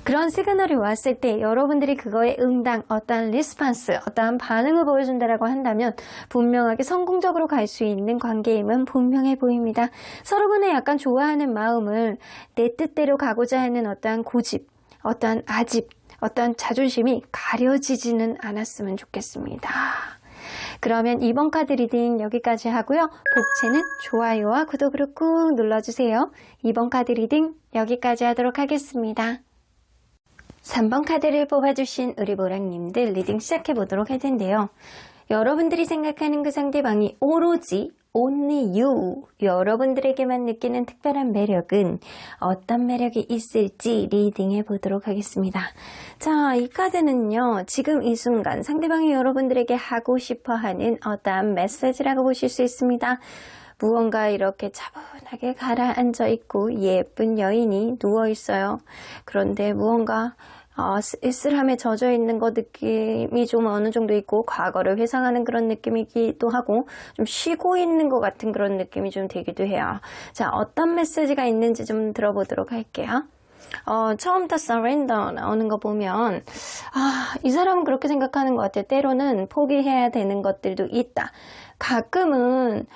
그런 시그널이 왔을 때 여러분들이 그거에 응당, 어떠한 리스판스, 어떠한 반응을 보여준다라고 한다면 분명하게 성공적으로 갈 수 있는 관계임은 분명해 보입니다. 서로 간에 약간 좋아하는 마음을 내 뜻대로 가고자 하는 어떠한 고집, 어떠한 아집, 어떠한 자존심이 가려지지는 않았으면 좋겠습니다. 그러면 이번 카드 리딩 여기까지 하고요. 복채는 좋아요와 구독으로 꾹 눌러주세요. 이번 카드 리딩 여기까지 하도록 하겠습니다. 3번 카드를 뽑아주신 우리 보랑님들 리딩 시작해보도록 할 텐데요. 여러분들이 생각하는 그 상대방이 오로지 only you, 여러분들에게만 느끼는 특별한 매력은 어떤 매력이 있을지 리딩해 보도록 하겠습니다. 자, 이 카드는요, 지금 이 순간 상대방이 여러분들에게 하고 싶어하는 어떠한 메시지라고 보실 수 있습니다. 무언가 이렇게 차분하게 가라앉아 있고 예쁜 여인이 누워 있어요. 그런데 무언가 쓸쓸함에 젖어 있는 것 느낌이 좀 어느 정도 있고 과거를 회상하는 그런 느낌이기도 하고 좀 쉬고 있는 것 같은 그런 느낌이 좀 되기도 해요. 자, 어떤 메시지가 있는지 좀 들어보도록 할게요. 처음부터 surrender 나오는 거 보면 이 사람은 그렇게 생각하는 것 같아요. 때로는 포기해야 되는 것들도 있다. 가끔은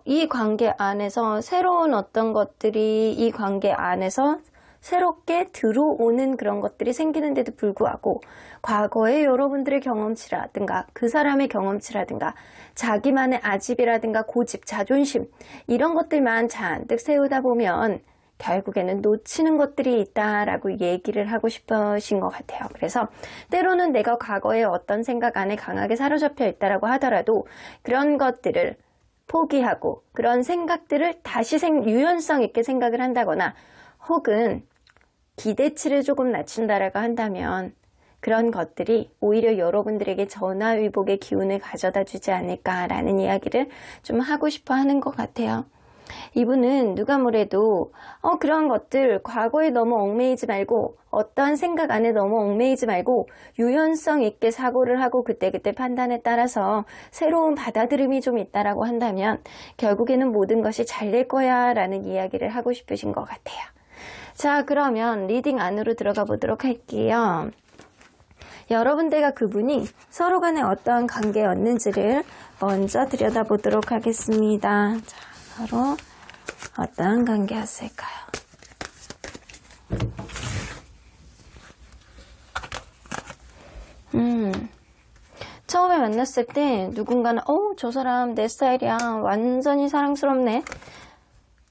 이 관계 안에서 새로운 어떤 것들이 이 관계 안에서 새롭게 들어오는 그런 것들이 생기는데도 불구하고 과거의 여러분들의 경험치라든가 그 사람의 경험치라든가 자기만의 아집이라든가 고집, 자존심 이런 것들만 잔뜩 세우다 보면 결국에는 놓치는 것들이 있다라고 얘기를 하고 싶으신 것 같아요. 그래서 때로는 내가 과거의 어떤 생각 안에 강하게 사로잡혀 있다라고 하더라도 그런 것들을 포기하고 그런 생각들을 다시 유연성 있게 생각을 한다거나 혹은 기대치를 조금 낮춘다라고 한다면 그런 것들이 오히려 여러분들에게 전화위복의 기운을 가져다 주지 않을까라는 이야기를 좀 하고 싶어 하는 것 같아요. 이분은 누가 뭐래도 그런 것들 과거에 너무 얽매이지 말고 어떠한 생각 안에 너무 얽매이지 말고 유연성 있게 사고를 하고 그때그때 판단에 따라서 새로운 받아들임이 좀 있다라고 한다면 결국에는 모든 것이 잘 될 거야 라는 이야기를 하고 싶으신 것 같아요. 자, 그러면 리딩 안으로 들어가 보도록 할게요. 여러분들과 그분이 서로 간에 어떠한 관계였는지를 먼저 들여다보도록 하겠습니다. 자, 서로 어떠한 관계였을까요? 처음에 만났을 때 누군가는 저 사람 내 스타일이야. 완전히 사랑스럽네.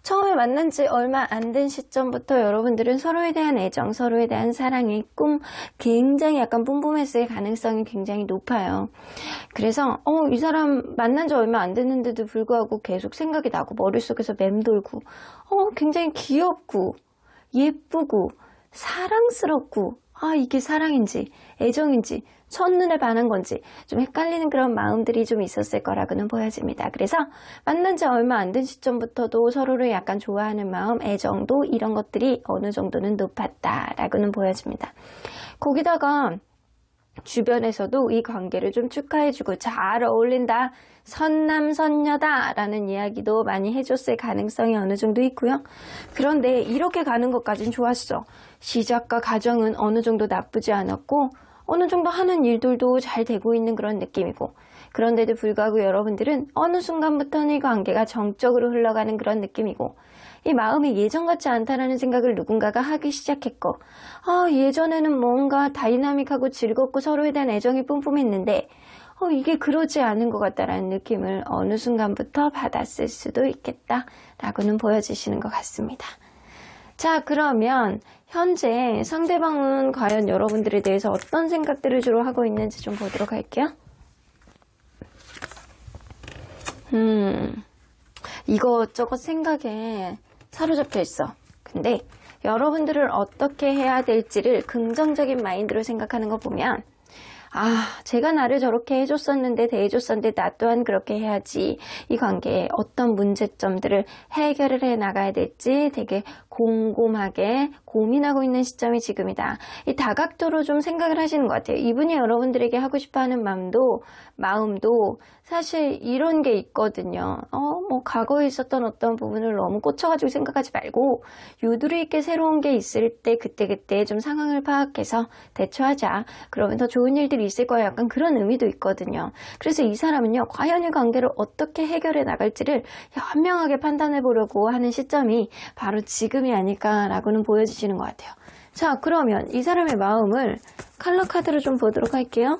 처음에 만난 지 얼마 안 된 시점부터 여러분들은 서로에 대한 애정, 서로에 대한 사랑의 꿈 굉장히 약간 뿜뿜했을 가능성이 굉장히 높아요. 그래서 이 사람 만난 지 얼마 안 됐는데도 불구하고 계속 생각이 나고 머릿속에서 맴돌고 굉장히 귀엽고 예쁘고 사랑스럽고 이게 사랑인지 애정인지 첫눈에 반한 건지 좀 헷갈리는 그런 마음들이 좀 있었을 거라고는 보여집니다. 그래서 만난 지 얼마 안 된 시점부터도 서로를 약간 좋아하는 마음, 애정도 이런 것들이 어느 정도는 높았다라고는 보여집니다. 거기다가 주변에서도 이 관계를 좀 축하해주고 잘 어울린다, 선남선녀다 라는 이야기도 많이 해줬을 가능성이 어느 정도 있고요. 그런데 이렇게 가는 것까진 좋았어. 시작과 과정은 어느 정도 나쁘지 않았고 어느 정도 하는 일들도 잘 되고 있는 그런 느낌이고 그런데도 불구하고 여러분들은 어느 순간부터는 이 관계가 정적으로 흘러가는 그런 느낌이고 이 마음이 예전 같지 않다라는 생각을 누군가가 하기 시작했고 예전에는 뭔가 다이나믹하고 즐겁고 서로에 대한 애정이 뿜뿜했는데 이게 그러지 않은 것 같다라는 느낌을 어느 순간부터 받았을 수도 있겠다라고는 보여주시는 것 같습니다. 자, 그러면 현재 상대방은 과연 여러분들에 대해서 어떤 생각들을 주로 하고 있는지 좀 보도록 할게요. 이것저것 생각에 사로잡혀 있어. 근데 여러분들을 어떻게 해야 될지를 긍정적인 마인드로 생각하는 거 보면 제가 나를 저렇게 해줬었는데, 대해줬었는데, 나 또한 그렇게 해야지. 이 관계에 어떤 문제점들을 해결을 해 나가야 될지 되게 곰곰하게 고민하고 있는 시점이 지금이다. 이 다각도로 좀 생각을 하시는 것 같아요. 이분이 여러분들에게 하고 싶어 하는 마음도 사실 이런 게 있거든요. 과거에 있었던 어떤 부분을 너무 꽂혀가지고 생각하지 말고, 유두리 있게 새로운 게 있을 때, 그때그때 좀 상황을 파악해서 대처하자. 그러면 더 좋은 일들이 있을 거예요. 약간 그런 의미도 있거든요. 그래서 이 사람은요, 과연 이 관계를 어떻게 해결해 나갈지를 현명하게 판단해 보려고 하는 시점이 바로 지금이 아닐까라고는 보여지시는 것 같아요. 자, 그러면 이 사람의 마음을 컬러 카드로 좀 보도록 할게요.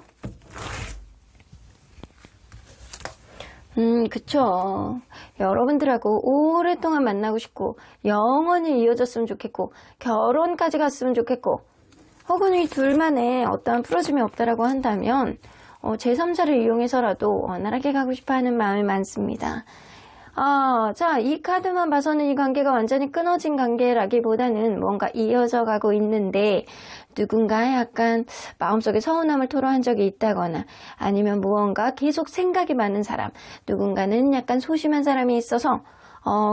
그쵸. 여러분들하고 오랫동안 만나고 싶고, 영원히 이어졌으면 좋겠고, 결혼까지 갔으면 좋겠고, 혹은 이 둘만의 어떠한 풀어짐이 없다라고 한다면, 제3자를 이용해서라도 원활하게 가고 싶어 하는 마음이 많습니다. 자, 이 카드만 봐서는 이 관계가 완전히 끊어진 관계라기보다는 뭔가 이어져 가고 있는데, 누군가 약간 마음속에 서운함을 토로한 적이 있다거나, 아니면 무언가 계속 생각이 많은 사람, 누군가는 약간 소심한 사람이 있어서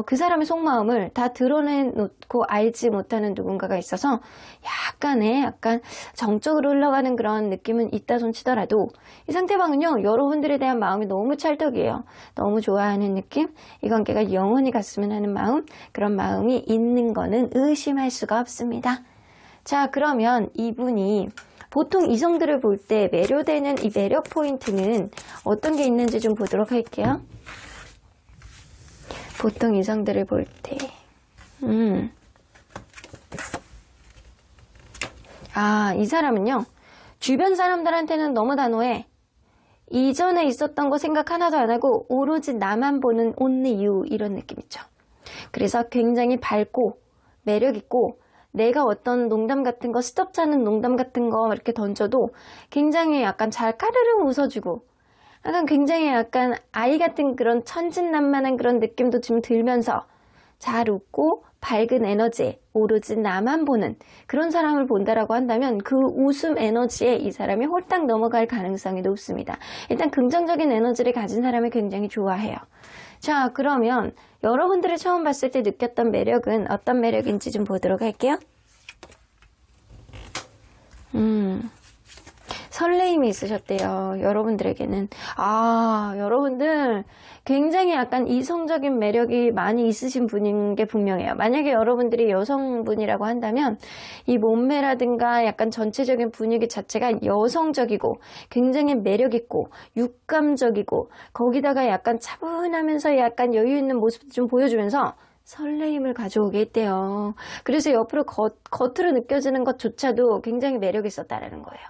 그 사람의 속마음을 다 드러내놓고 알지 못하는 누군가가 있어서 약간 정적으로 흘러가는 그런 느낌은 있다 손 치더라도, 이 상대방은요, 여러분들에 대한 마음이 너무 찰떡이에요. 너무 좋아하는 느낌, 이 관계가 영원히 갔으면 하는 마음, 그런 마음이 있는 거는 의심할 수가 없습니다. 자, 그러면 이분이 보통 이성들을 볼 때 매료되는 이 매력 포인트는 어떤 게 있는지 좀 보도록 할게요. 보통 이성들을 볼 때, 이 사람은요, 주변 사람들한테는 너무 단호해. 이전에 있었던 거 생각 하나도 안 하고 오로지 나만 보는 only you, 이런 느낌이죠. 그래서 굉장히 밝고 매력있고, 내가 어떤 농담 같은 거, 스톱지 않은 농담 같은 거 이렇게 던져도 굉장히 약간 잘 까르르 웃어주고, 약간 굉장히 약간 아이 같은 그런 천진난만한 그런 느낌도 좀 들면서 잘 웃고 밝은 에너지, 오로지 나만 보는 그런 사람을 본다라고 한다면, 그 웃음 에너지에 이 사람이 홀딱 넘어갈 가능성이 높습니다. 일단 긍정적인 에너지를 가진 사람을 굉장히 좋아해요. 자, 그러면 여러분들을 처음 봤을 때 느꼈던 매력은 어떤 매력인지 좀 보도록 할게요. 설레임이 있으셨대요. 여러분들에게는. 여러분들 굉장히 약간 이성적인 매력이 많이 있으신 분인 게 분명해요. 만약에 여러분들이 여성분이라고 한다면 이 몸매라든가 약간 전체적인 분위기 자체가 여성적이고 굉장히 매력있고 육감적이고, 거기다가 약간 차분하면서 약간 여유 있는 모습도 좀 보여주면서 설레임을 가져오게 했대요. 그래서 옆으로 겉으로 느껴지는 것조차도 굉장히 매력 있었다라는 거예요.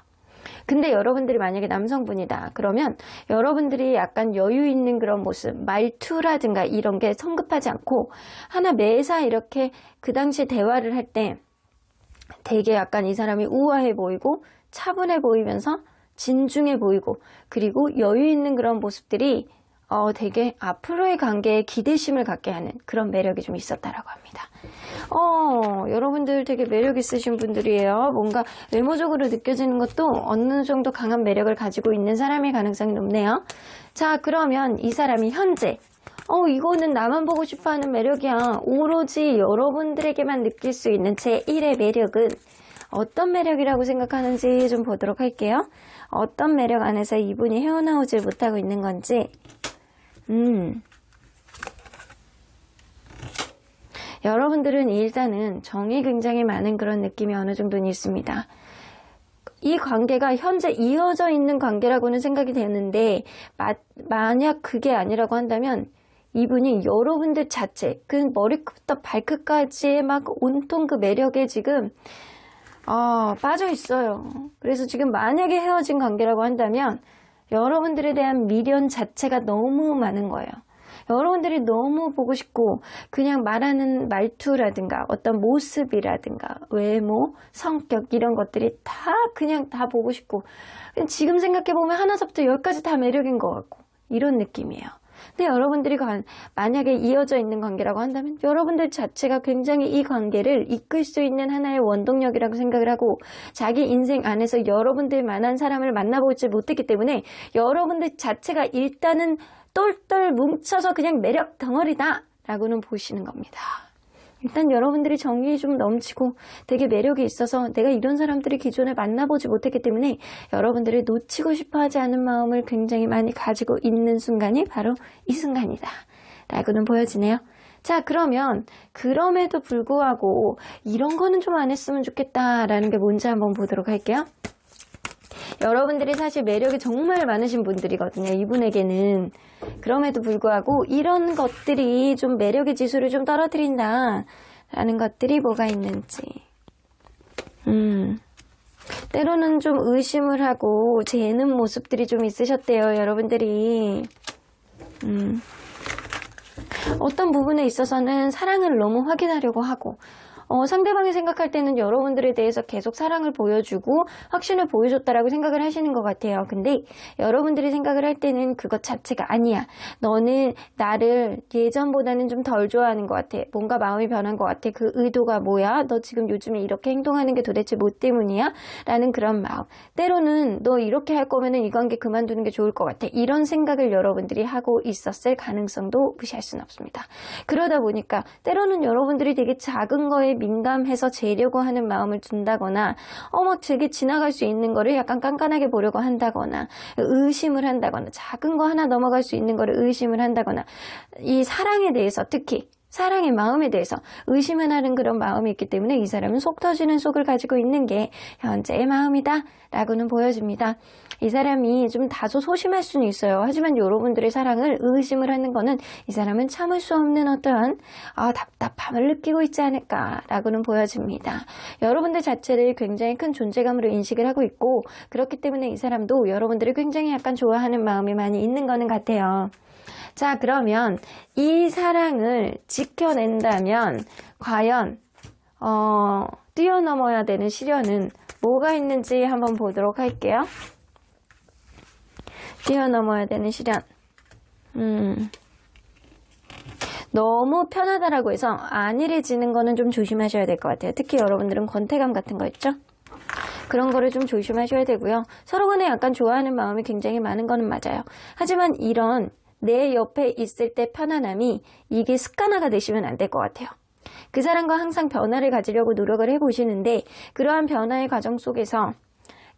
근데 여러분들이 만약에 남성분이다 그러면 여러분들이 약간 여유 있는 그런 모습, 말투라든가 이런 게 성급하지 않고, 하나 매사 이렇게 그 당시 대화를 할 때 되게 약간 이 사람이 우아해 보이고 차분해 보이면서 진중해 보이고, 그리고 여유 있는 그런 모습들이 되게 앞으로의 관계에 기대심을 갖게 하는 그런 매력이 좀 있었다라고 합니다. 여러분들 되게 매력 있으신 분들이에요. 뭔가 외모적으로 느껴지는 것도 어느 정도 강한 매력을 가지고 있는 사람일 가능성이 높네요. 자, 그러면 이 사람이 현재 이거는 나만 보고 싶어하는 매력이야, 오로지 여러분들에게만 느낄 수 있는 제1의 매력은 어떤 매력이라고 생각하는지 좀 보도록 할게요. 어떤 매력 안에서 이분이 헤어나오질 못하고 있는 건지. 여러분들은 일단은 정이 굉장히 많은 그런 느낌이 어느 정도는 있습니다. 이 관계가 현재 이어져 있는 관계라고는 생각이 되는데, 만약 그게 아니라고 한다면 이분이 여러분들 자체, 그 머리끝부터 발끝까지의 막 온통 그 매력에 지금 빠져 있어요. 그래서 지금 만약에 헤어진 관계라고 한다면 여러분들에 대한 미련 자체가 너무 많은 거예요. 여러분들이 너무 보고 싶고, 그냥 말하는 말투라든가 어떤 모습이라든가 외모, 성격 이런 것들이 그냥 다 보고 싶고, 지금 생각해보면 하나서부터 열까지 다 매력인 것 같고, 이런 느낌이에요. 근데 여러분들이 만약에 이어져 있는 관계라고 한다면 여러분들 자체가 굉장히 이 관계를 이끌 수 있는 하나의 원동력이라고 생각을 하고 자기 인생 안에서 여러분들만한 사람을 만나보지 못했기 때문에 여러분들 자체가 일단은 똘똘 뭉쳐서 그냥 매력 덩어리다 라고는 보시는 겁니다. 일단 여러분들이 정이 좀 넘치고 되게 매력이 있어서 내가 이런 사람들이 기존에 만나보지 못했기 때문에 여러분들을 놓치고 싶어 하지 않은 마음을 굉장히 많이 가지고 있는 순간이 바로 이 순간이다 라고는 보여지네요. 자, 그러면 그럼에도 불구하고 이런 거는 좀 안 했으면 좋겠다라는 게 뭔지 한번 보도록 할게요. 여러분들이 사실 매력이 정말 많으신 분들이거든요. 이분에게는. 그럼에도 불구하고 이런 것들이 좀 매력의 지수를 좀 떨어뜨린다 라는 것들이 뭐가 있는지. 때로는 좀 의심을 하고 재는 모습들이 좀 있으셨대요. 여러분들이. 어떤 부분에 있어서는 사랑을 너무 확인하려고 하고 상대방이 생각할 때는 여러분들에 대해서 계속 사랑을 보여주고 확신을 보여줬다라고 생각을 하시는 것 같아요. 근데 여러분들이 생각을 할 때는 그것 자체가 아니야. 너는 나를 예전보다는 좀 덜 좋아하는 것 같아. 뭔가 마음이 변한 것 같아. 그 의도가 뭐야? 너 지금 요즘에 이렇게 행동하는 게 도대체 뭐 때문이야? 라는 그런 마음. 때로는 너 이렇게 할 거면은 이 관계 그만두는 게 좋을 것 같아. 이런 생각을 여러분들이 하고 있었을 가능성도 무시할 수는 없습니다. 그러다 보니까 때로는 여러분들이 되게 작은 거에 민감해서 재려고 하는 마음을 둔다거나 막 되게 지나갈 수 있는 거를 약간 깐깐하게 보려고 한다거나 의심을 한다거나 작은 거 하나 넘어갈 수 있는 거를 의심을 한다거나 이 사랑에 대해서 특히 사랑의 마음에 대해서 의심을 하는 그런 마음이 있기 때문에 이 사람은 속 터지는 속을 가지고 있는 게 현재의 마음이다 라고는 보여집니다. 이 사람이 좀 다소 소심할 수는 있어요. 하지만 여러분들의 사랑을 의심을 하는 거는 이 사람은 참을 수 없는 어떠한 답답함을 느끼고 있지 않을까 라고는 보여집니다. 여러분들 자체를 굉장히 큰 존재감으로 인식을 하고 있고 그렇기 때문에 이 사람도 여러분들을 굉장히 약간 좋아하는 마음이 많이 있는 거는 같아요. 자, 그러면 이 사랑을 지켜낸다면 과연 뛰어넘어야 되는 시련은 뭐가 있는지 한번 보도록 할게요. 뛰어넘어야 되는 시련. 너무 편하다라고 해서 안일해지는 거는 좀 조심하셔야 될 것 같아요. 특히 여러분들은 권태감 같은 거 있죠? 그런 거를 좀 조심하셔야 되고요. 서로 간에 약간 좋아하는 마음이 굉장히 많은 거는 맞아요. 하지만 이런 내 옆에 있을 때 편안함이 이게 습관화가 되시면 안 될 것 같아요. 그 사람과 항상 변화를 가지려고 노력을 해보시는데 그러한 변화의 과정 속에서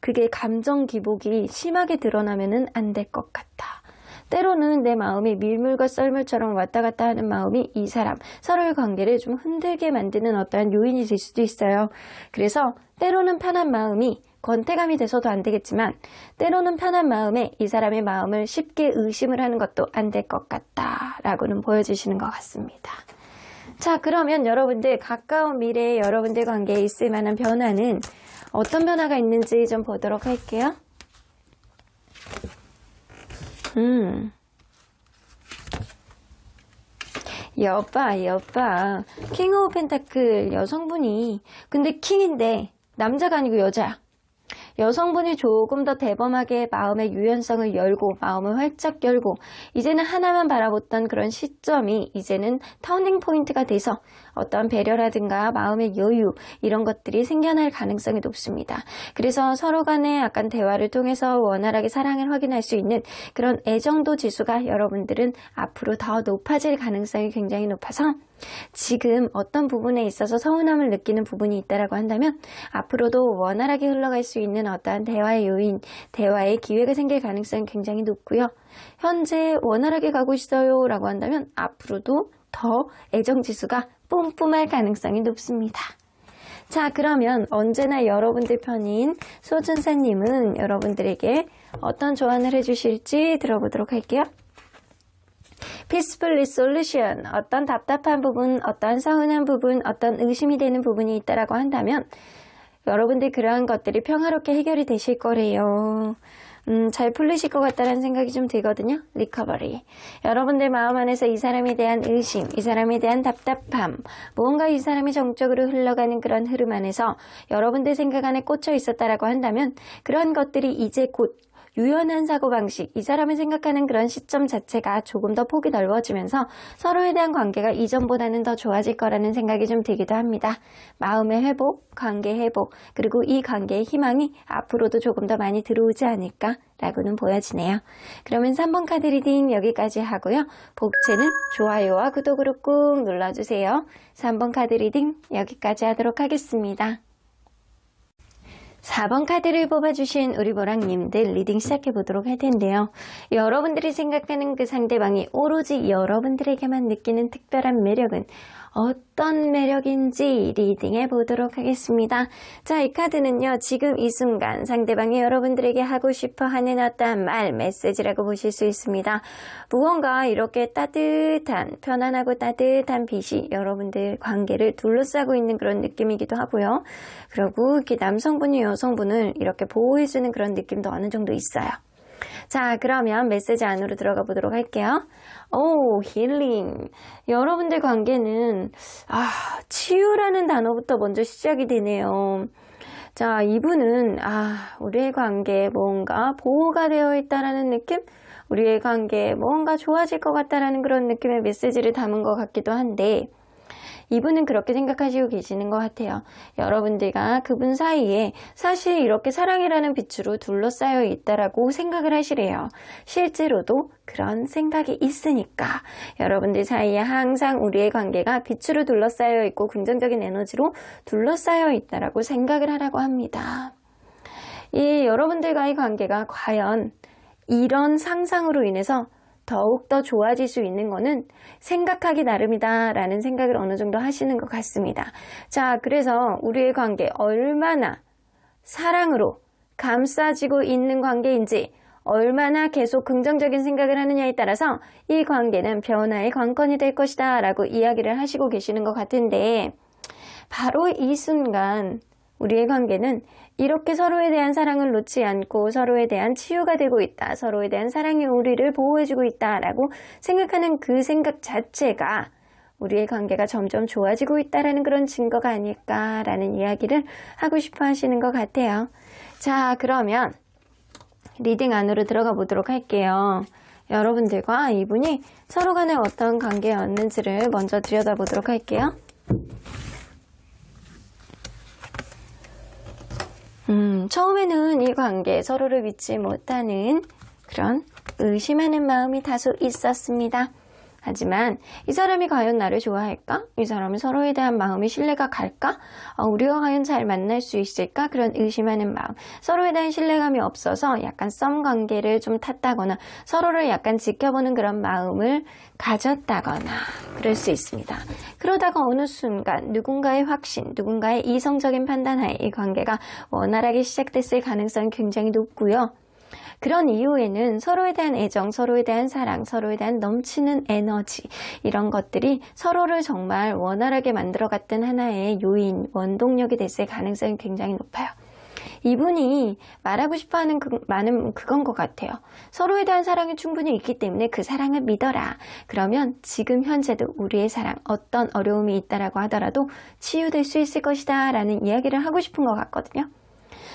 그게 감정 기복이 심하게 드러나면은 안 될 것 같다. 때로는 내 마음이 밀물과 썰물처럼 왔다 갔다 하는 마음이 이 사람, 서로의 관계를 좀 흔들게 만드는 어떠한 요인이 될 수도 있어요. 그래서 때로는 편한 마음이 권태감이 돼서도 안 되겠지만 때로는 편한 마음에 이 사람의 마음을 쉽게 의심을 하는 것도 안 될 것 같다라고는 보여주시는 것 같습니다. 자, 그러면 여러분들 가까운 미래에 여러분들 관계에 있을 만한 변화는 어떤 변화가 있는지 좀 보도록 할게요. 여봐. 킹 오브 펜타클 여성분이 근데 킹인데 남자가 아니고 여자야. 여성분이 조금 더 대범하게 마음의 유연성을 열고 마음을 활짝 열고 이제는 하나만 바라봤던 그런 시점이 이제는 터닝 포인트가 돼서 어떤 배려라든가 마음의 여유 이런 것들이 생겨날 가능성이 높습니다. 그래서 서로 간의 약간 대화를 통해서 원활하게 사랑을 확인할 수 있는 그런 애정도 지수가 여러분들은 앞으로 더 높아질 가능성이 굉장히 높아서 지금 어떤 부분에 있어서 서운함을 느끼는 부분이 있다라고 한다면 앞으로도 원활하게 흘러갈 수 있는 어떠한 대화의 요인, 대화의 기회가 생길 가능성이 굉장히 높고요. 현재 원활하게 가고 있어요 라고 한다면 앞으로도 더 애정지수가 뿜뿜할 가능성이 높습니다. 자, 그러면 언제나 여러분들 편인 소준사님은 여러분들에게 어떤 조언을 해주실지 들어보도록 할게요. Peaceful Resolution, 어떤 답답한 부분, 어떤 서운한 부분, 어떤 의심이 되는 부분이 있다라고 한다면 여러분들 그러한 것들이 평화롭게 해결이 되실 거래요. 잘 풀리실 것 같다는 생각이 좀 들거든요. 리커버리. 여러분들 마음 안에서 이 사람에 대한 의심, 이 사람에 대한 답답함, 무언가 이 사람이 정적으로 흘러가는 그런 흐름 안에서 여러분들 생각 안에 꽂혀 있었다라고 한다면 그런 것들이 이제 곧 유연한 사고방식, 이 사람을 생각하는 그런 시점 자체가 조금 더 폭이 넓어지면서 서로에 대한 관계가 이전보다는 더 좋아질 거라는 생각이 좀 들기도 합니다. 마음의 회복, 관계 회복, 그리고 이 관계의 희망이 앞으로도 조금 더 많이 들어오지 않을까 라고는 보여지네요. 그러면 3번 카드 리딩 여기까지 하고요. 복채는 좋아요와 구독으로 꾹 눌러주세요. 3번 카드 리딩 여기까지 하도록 하겠습니다. 4번 카드를 뽑아주신 우리 보랑님들 리딩 시작해보도록 할 텐데요. 여러분들이 생각하는 그 상대방이 오로지 여러분들에게만 느끼는 특별한 매력은 어떤 매력인지 리딩해 보도록 하겠습니다. 자, 이 카드는요, 지금 이 순간 상대방이 여러분들에게 하고 싶어 하는 어떠한 말, 메시지라고 보실 수 있습니다. 무언가 이렇게 따뜻한, 편안하고 따뜻한 빛이 여러분들 관계를 둘러싸고 있는 그런 느낌이기도 하고요. 그리고 이렇게 남성분이 여성분을 이렇게 보호해주는 그런 느낌도 어느 정도 있어요. 자, 그러면 메시지 안으로 들어가 보도록 할게요. 오, 힐링. 여러분들 관계는 치유라는 단어부터 먼저 시작이 되네요. 자, 이분은 우리의 관계에 뭔가 보호가 되어 있다라는 느낌? 우리의 관계에 뭔가 좋아질 것 같다라는 그런 느낌의 메시지를 담은 것 같기도 한데, 이분은 그렇게 생각하시고 계시는 것 같아요. 여러분들과 그분 사이에 사실 이렇게 사랑이라는 빛으로 둘러싸여 있다라고 생각을 하시래요. 실제로도 그런 생각이 있으니까 여러분들 사이에 항상 우리의 관계가 빛으로 둘러싸여 있고 긍정적인 에너지로 둘러싸여 있다라고 생각을 하라고 합니다. 이 여러분들과의 관계가 과연 이런 상상으로 인해서 더욱더 좋아질 수 있는 거는 생각하기 나름이다 라는 생각을 어느 정도 하시는 것 같습니다. 자, 그래서 우리의 관계 얼마나 사랑으로 감싸지고 있는 관계인지, 얼마나 계속 긍정적인 생각을 하느냐에 따라서 이 관계는 변화의 관건이 될 것이다 라고 이야기를 하시고 계시는 것 같은데, 바로 이 순간 우리의 관계는 이렇게 서로에 대한 사랑을 놓지 않고 서로에 대한 치유가 되고 있다, 서로에 대한 사랑이 우리를 보호해주고 있다라고 생각하는 그 생각 자체가 우리의 관계가 점점 좋아지고 있다라는 그런 증거가 아닐까라는 이야기를 하고 싶어 하시는 것 같아요. 자, 그러면 리딩 안으로 들어가 보도록 할게요. 여러분들과 이분이 서로 간에 어떤 관계였는지를 먼저 들여다보도록 할게요. 처음에는 이 관계 서로를 믿지 못하는 그런 의심하는 마음이 다소 있었습니다. 하지만 이 사람이 과연 나를 좋아할까? 이 사람은 서로에 대한 마음이 신뢰가 갈까? 우리가 과연 잘 만날 수 있을까? 그런 의심하는 마음, 서로에 대한 신뢰감이 없어서 약간 썸 관계를 좀 탔다거나 서로를 약간 지켜보는 그런 마음을 가졌다거나 그럴 수 있습니다. 그러다가 어느 순간 누군가의 확신, 누군가의 이성적인 판단하에 이 관계가 원활하게 시작됐을 가능성이 굉장히 높고요. 그런 이후에는 서로에 대한 애정, 서로에 대한 사랑, 서로에 대한 넘치는 에너지, 이런 것들이 서로를 정말 원활하게 만들어갔던 하나의 요인, 원동력이 됐을 가능성이 굉장히 높아요. 이분이 말하고 싶어하는 많은 그건 것 같아요. 서로에 대한 사랑이 충분히 있기 때문에 그 사랑을 믿어라. 그러면 지금 현재도 우리의 사랑, 어떤 어려움이 있다라고 하더라도 치유될 수 있을 것이다 라는 이야기를 하고 싶은 것 같거든요.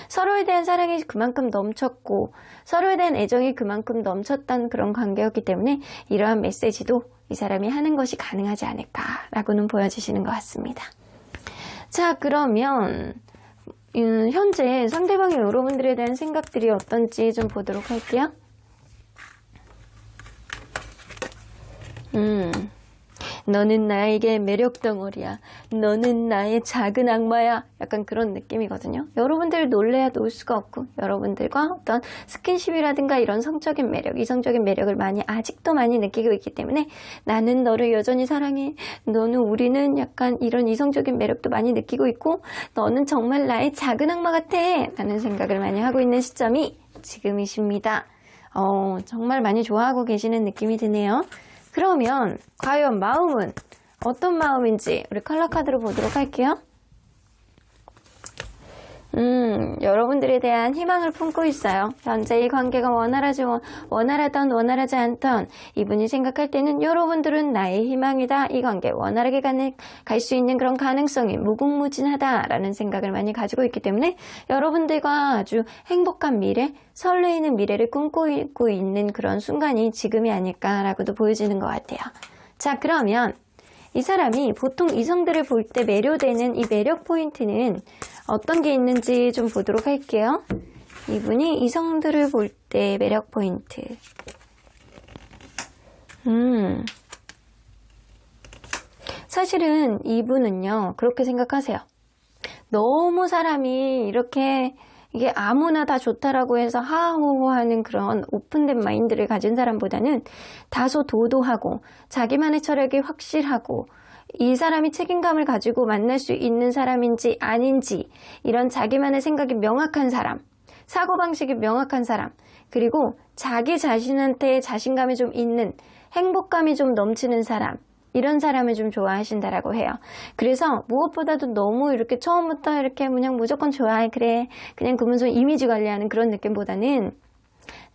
서로에 대한 사랑이 그만큼 넘쳤고 서로에 대한 애정이 그만큼 넘쳤던 그런 관계였기 때문에 이러한 메시지도 이 사람이 하는 것이 가능하지 않을까라고는 보여주시는 것 같습니다. 자, 그러면 현재 상대방의 여러분들에 대한 생각들이 어떤지 좀 보도록 할게요. 너는 나에게 매력 덩어리야. 너는 나의 작은 악마야. 약간 그런 느낌이거든요. 여러분들 놀래야 놓을 수가 없고 여러분들과 어떤 스킨십이라든가 이런 성적인 매력, 이성적인 매력을 아직도 많이 느끼고 있기 때문에 나는 너를 여전히 사랑해. 우리는 약간 이런 이성적인 매력도 많이 느끼고 있고 너는 정말 나의 작은 악마 같아. 라는 생각을 많이 하고 있는 시점이 지금이십니다. 정말 많이 좋아하고 계시는 느낌이 드네요. 그러면 과연 마음은 어떤 마음인지 우리 컬러 카드로 보도록 할게요. 여러분들에 대한 희망을 품고 있어요. 현재 이 관계가 원활하던 원활하지 않던 이분이 생각할 때는 여러분들은 나의 희망이다. 이 관계 원활하게 갈 수 있는 그런 가능성이 무궁무진하다라는 생각을 많이 가지고 있기 때문에 여러분들과 아주 행복한 미래, 설레이는 미래를 꿈꾸고 있는 그런 순간이 지금이 아닐까라고도 보여지는 것 같아요. 자, 그러면 이 사람이 보통 이성들을 볼 때 매료되는 이 매력 포인트는 어떤 게 있는지 좀 보도록 할게요. 이분이 이성들을 볼 때 매력 포인트. 사실은 이분은요, 그렇게 생각하세요. 너무 사람이 이렇게 이게 아무나 다 좋다라고 해서 하하호호하는 그런 오픈된 마인드를 가진 사람보다는 다소 도도하고 자기만의 철학이 확실하고 이 사람이 책임감을 가지고 만날 수 있는 사람인지 아닌지 이런 자기만의 생각이 명확한 사람, 사고방식이 명확한 사람, 그리고 자기 자신한테 자신감이 좀 있는 행복감이 좀 넘치는 사람, 이런 사람을 좀 좋아하신다라고 해요. 그래서 무엇보다도 너무 이렇게 처음부터 이렇게 그냥 무조건 좋아해, 그래, 그냥 그러면서 이미지 관리하는 그런 느낌보다는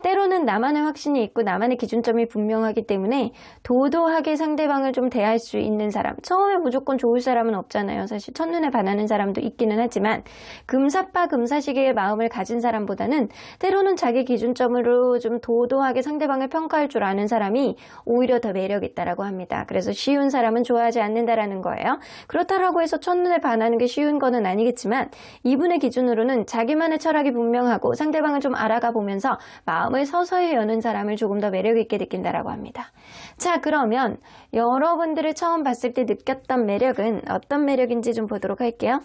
때로는 나만의 확신이 있고 나만의 기준점이 분명하기 때문에 도도하게 상대방을 좀 대할 수 있는 사람. 처음에 무조건 좋을 사람은 없잖아요. 사실 첫눈에 반하는 사람도 있기는 하지만 금사빠 금사시계의 마음을 가진 사람보다는 때로는 자기 기준점으로 좀 도도하게 상대방을 평가할 줄 아는 사람이 오히려 더 매력있다라고 합니다. 그래서 쉬운 사람은 좋아하지 않는다라는 거예요. 그렇다라고 해서 첫눈에 반하는 게 쉬운 거는 아니겠지만 이분의 기준으로는 자기만의 철학이 분명하고 상대방을 좀 알아가 보면서 마음을 서서히 여는 사람을 조금 더 매력있게 느낀다라고 합니다. 자, 그러면 여러분들을 처음 봤을 때 느꼈던 매력은 어떤 매력인지 좀 보도록 할게요.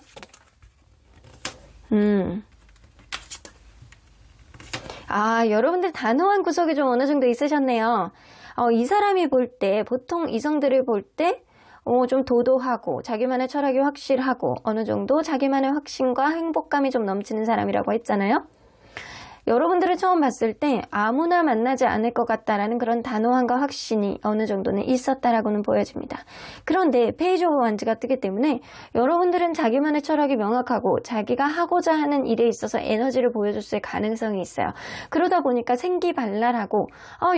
여러분들 단호한 구석이 좀 어느 정도 있으셨네요. 이 사람이 볼 때, 보통 이성들을 볼 때 좀 도도하고 자기만의 철학이 확실하고 어느 정도 자기만의 확신과 행복감이 좀 넘치는 사람이라고 했잖아요. 여러분들을 처음 봤을 때 아무나 만나지 않을 것 같다라는 그런 단호함과 확신이 어느 정도는 있었다라고는 보여집니다. 그런데 페이지 오브 완즈가 뜨기 때문에 여러분들은 자기만의 철학이 명확하고 자기가 하고자 하는 일에 있어서 에너지를 보여줬을 가능성이 있어요. 그러다 보니까 생기발랄하고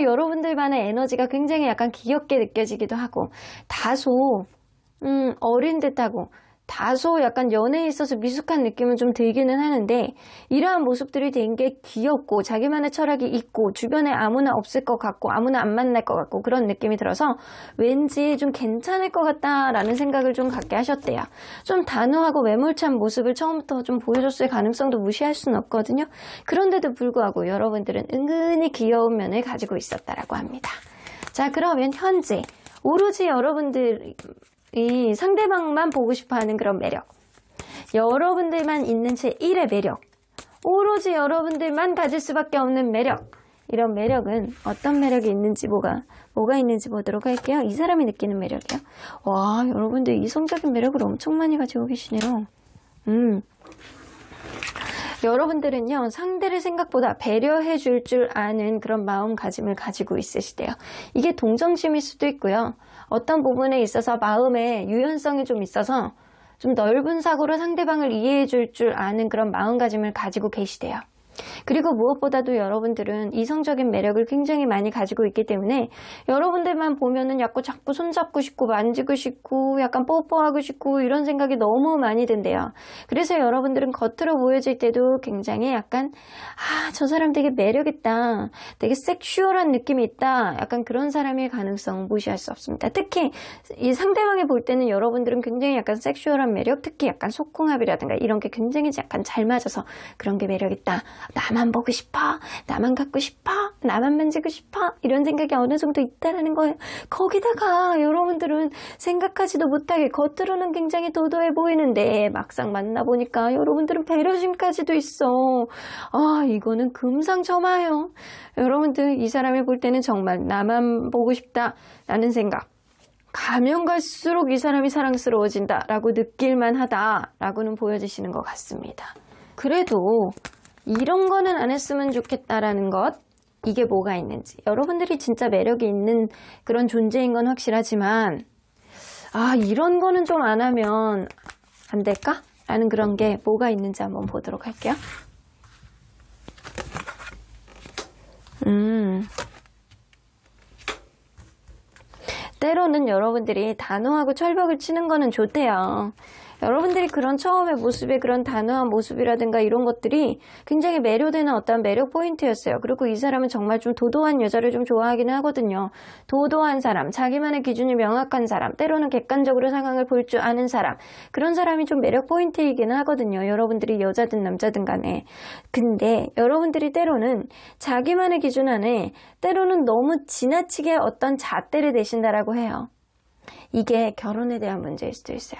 여러분들만의 에너지가 굉장히 약간 귀엽게 느껴지기도 하고 다소 어린 듯하고 다소 약간 연애에 있어서 미숙한 느낌은 좀 들기는 하는데 이러한 모습들이 된 게 귀엽고 자기만의 철학이 있고 주변에 아무나 없을 것 같고 아무나 안 만날 것 같고 그런 느낌이 들어서 왠지 좀 괜찮을 것 같다라는 생각을 좀 갖게 하셨대요. 좀 단호하고 매몰찬 모습을 처음부터 좀 보여줬을 가능성도 무시할 수는 없거든요. 그런데도 불구하고 여러분들은 은근히 귀여운 면을 가지고 있었다라고 합니다. 자, 그러면 현재 오로지 여러분들이 상대방만 보고 싶어하는 그런 매력, 여러분들만 있는 제1의 매력, 오로지 여러분들만 가질 수밖에 없는 매력, 이런 매력은 어떤 매력이 있는지 뭐가 있는지 보도록 할게요. 이 사람이 느끼는 매력이요. 와, 여러분들 이성적인 매력을 엄청 많이 가지고 계시네요. 여러분들은요, 상대를 생각보다 배려해 줄 아는 그런 마음가짐을 가지고 있으시대요. 이게 동정심일 수도 있고요. 어떤 부분에 있어서 마음의 유연성이 좀 있어서 좀 넓은 사고로 상대방을 이해해 줄 아는 그런 마음가짐을 가지고 계시대요. 그리고 무엇보다도 여러분들은 이성적인 매력을 굉장히 많이 가지고 있기 때문에 여러분들만 보면은 자꾸 손잡고 싶고 만지고 싶고 약간 뽀뽀하고 싶고 이런 생각이 너무 많이 든대요. 그래서 여러분들은 겉으로 보여질 때도 굉장히 약간 저 사람 되게 매력있다, 되게 섹슈얼한 느낌이 있다, 약간 그런 사람일 가능성 무시할 수 없습니다. 특히 이 상대방이 볼 때는 여러분들은 굉장히 약간 섹슈얼한 매력, 특히 약간 속궁합이라든가 이런 게 굉장히 약간 잘 맞아서 그런 게 매력있다, 나만 보고 싶어, 나만 갖고 싶어, 나만 만지고 싶어, 이런 생각이 어느 정도 있다라는 거예요. 거기다가 여러분들은 생각하지도 못하게 겉으로는 굉장히 도도해 보이는데 막상 만나보니까 여러분들은 배려심까지도 있어. 이거는 금상첨화예요. 여러분들 이 사람을 볼 때는 정말 나만 보고 싶다 라는 생각, 가면 갈수록 이 사람이 사랑스러워진다 라고 느낄만 하다 라고는 보여지시는 것 같습니다. 그래도 이런 거는 안 했으면 좋겠다라는 것, 이게 뭐가 있는지, 여러분들이 진짜 매력이 있는 그런 존재인 건 확실하지만 이런 거는 좀 안 하면 안 될까? 라는 그런 게 뭐가 있는지 한번 보도록 할게요. 때로는 여러분들이 단호하고 철벽을 치는 거는 좋대요. 여러분들이 그런 처음의 모습의 그런 단호한 모습이라든가 이런 것들이 굉장히 매료되는 어떤 매력 포인트였어요. 그리고 이 사람은 정말 좀 도도한 여자를 좀 좋아하기는 하거든요. 도도한 사람, 자기만의 기준이 명확한 사람, 때로는 객관적으로 상황을 볼 줄 아는 사람, 그런 사람이 좀 매력 포인트이기는 하거든요. 여러분들이 여자든 남자든 간에. 근데 여러분들이 때로는 자기만의 기준 안에 때로는 너무 지나치게 어떤 잣대를 내신다라고 해요. 이게 결혼에 대한 문제일 수도 있어요.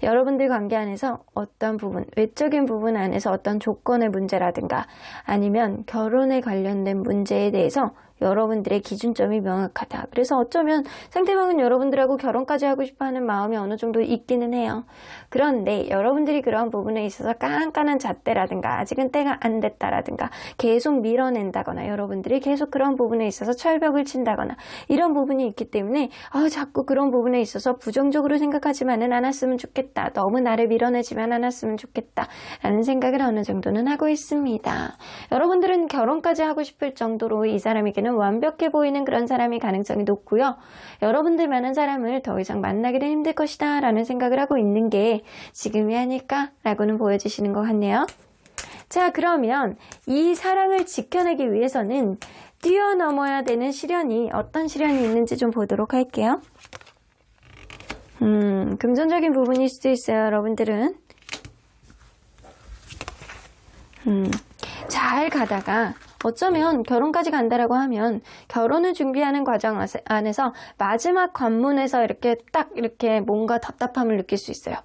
여러분들 관계 안에서 어떤 부분, 외적인 부분 안에서 어떤 조건의 문제라든가 아니면 결혼에 관련된 문제에 대해서 여러분들의 기준점이 명확하다. 그래서 어쩌면 상대방은 여러분들하고 결혼까지 하고 싶어하는 마음이 어느 정도 있기는 해요. 그런데 여러분들이 그런 부분에 있어서 깐깐한 잣대라든가 아직은 때가 안 됐다라든가 계속 밀어낸다거나 여러분들이 계속 그런 부분에 있어서 철벽을 친다거나 이런 부분이 있기 때문에 자꾸 그런 부분에 있어서 부정적으로 생각하지만은 않았으면 좋겠다. 너무 나를 밀어내지만 않았으면 좋겠다. 라는 생각을 어느 정도는 하고 있습니다. 여러분들은 결혼까지 하고 싶을 정도로 이 사람에게는 완벽해 보이는 그런 사람이 가능성이 높고요. 여러분들만한 사람을 더 이상 만나기는 힘들 것이다 라는 생각을 하고 있는 게 지금이 아닐까 라고는 보여주시는 것 같네요. 자, 그러면 이 사랑을 지켜내기 위해서는 뛰어넘어야 되는 시련이 어떤 시련이 있는지 좀 보도록 할게요. 금전적인 부분일 수도 있어요. 여러분들은 잘 가다가 어쩌면 결혼까지 간다라고 하면 결혼을 준비하는 과정 안에서 마지막 관문에서 이렇게 뭔가 답답함을 느낄 수 있어요.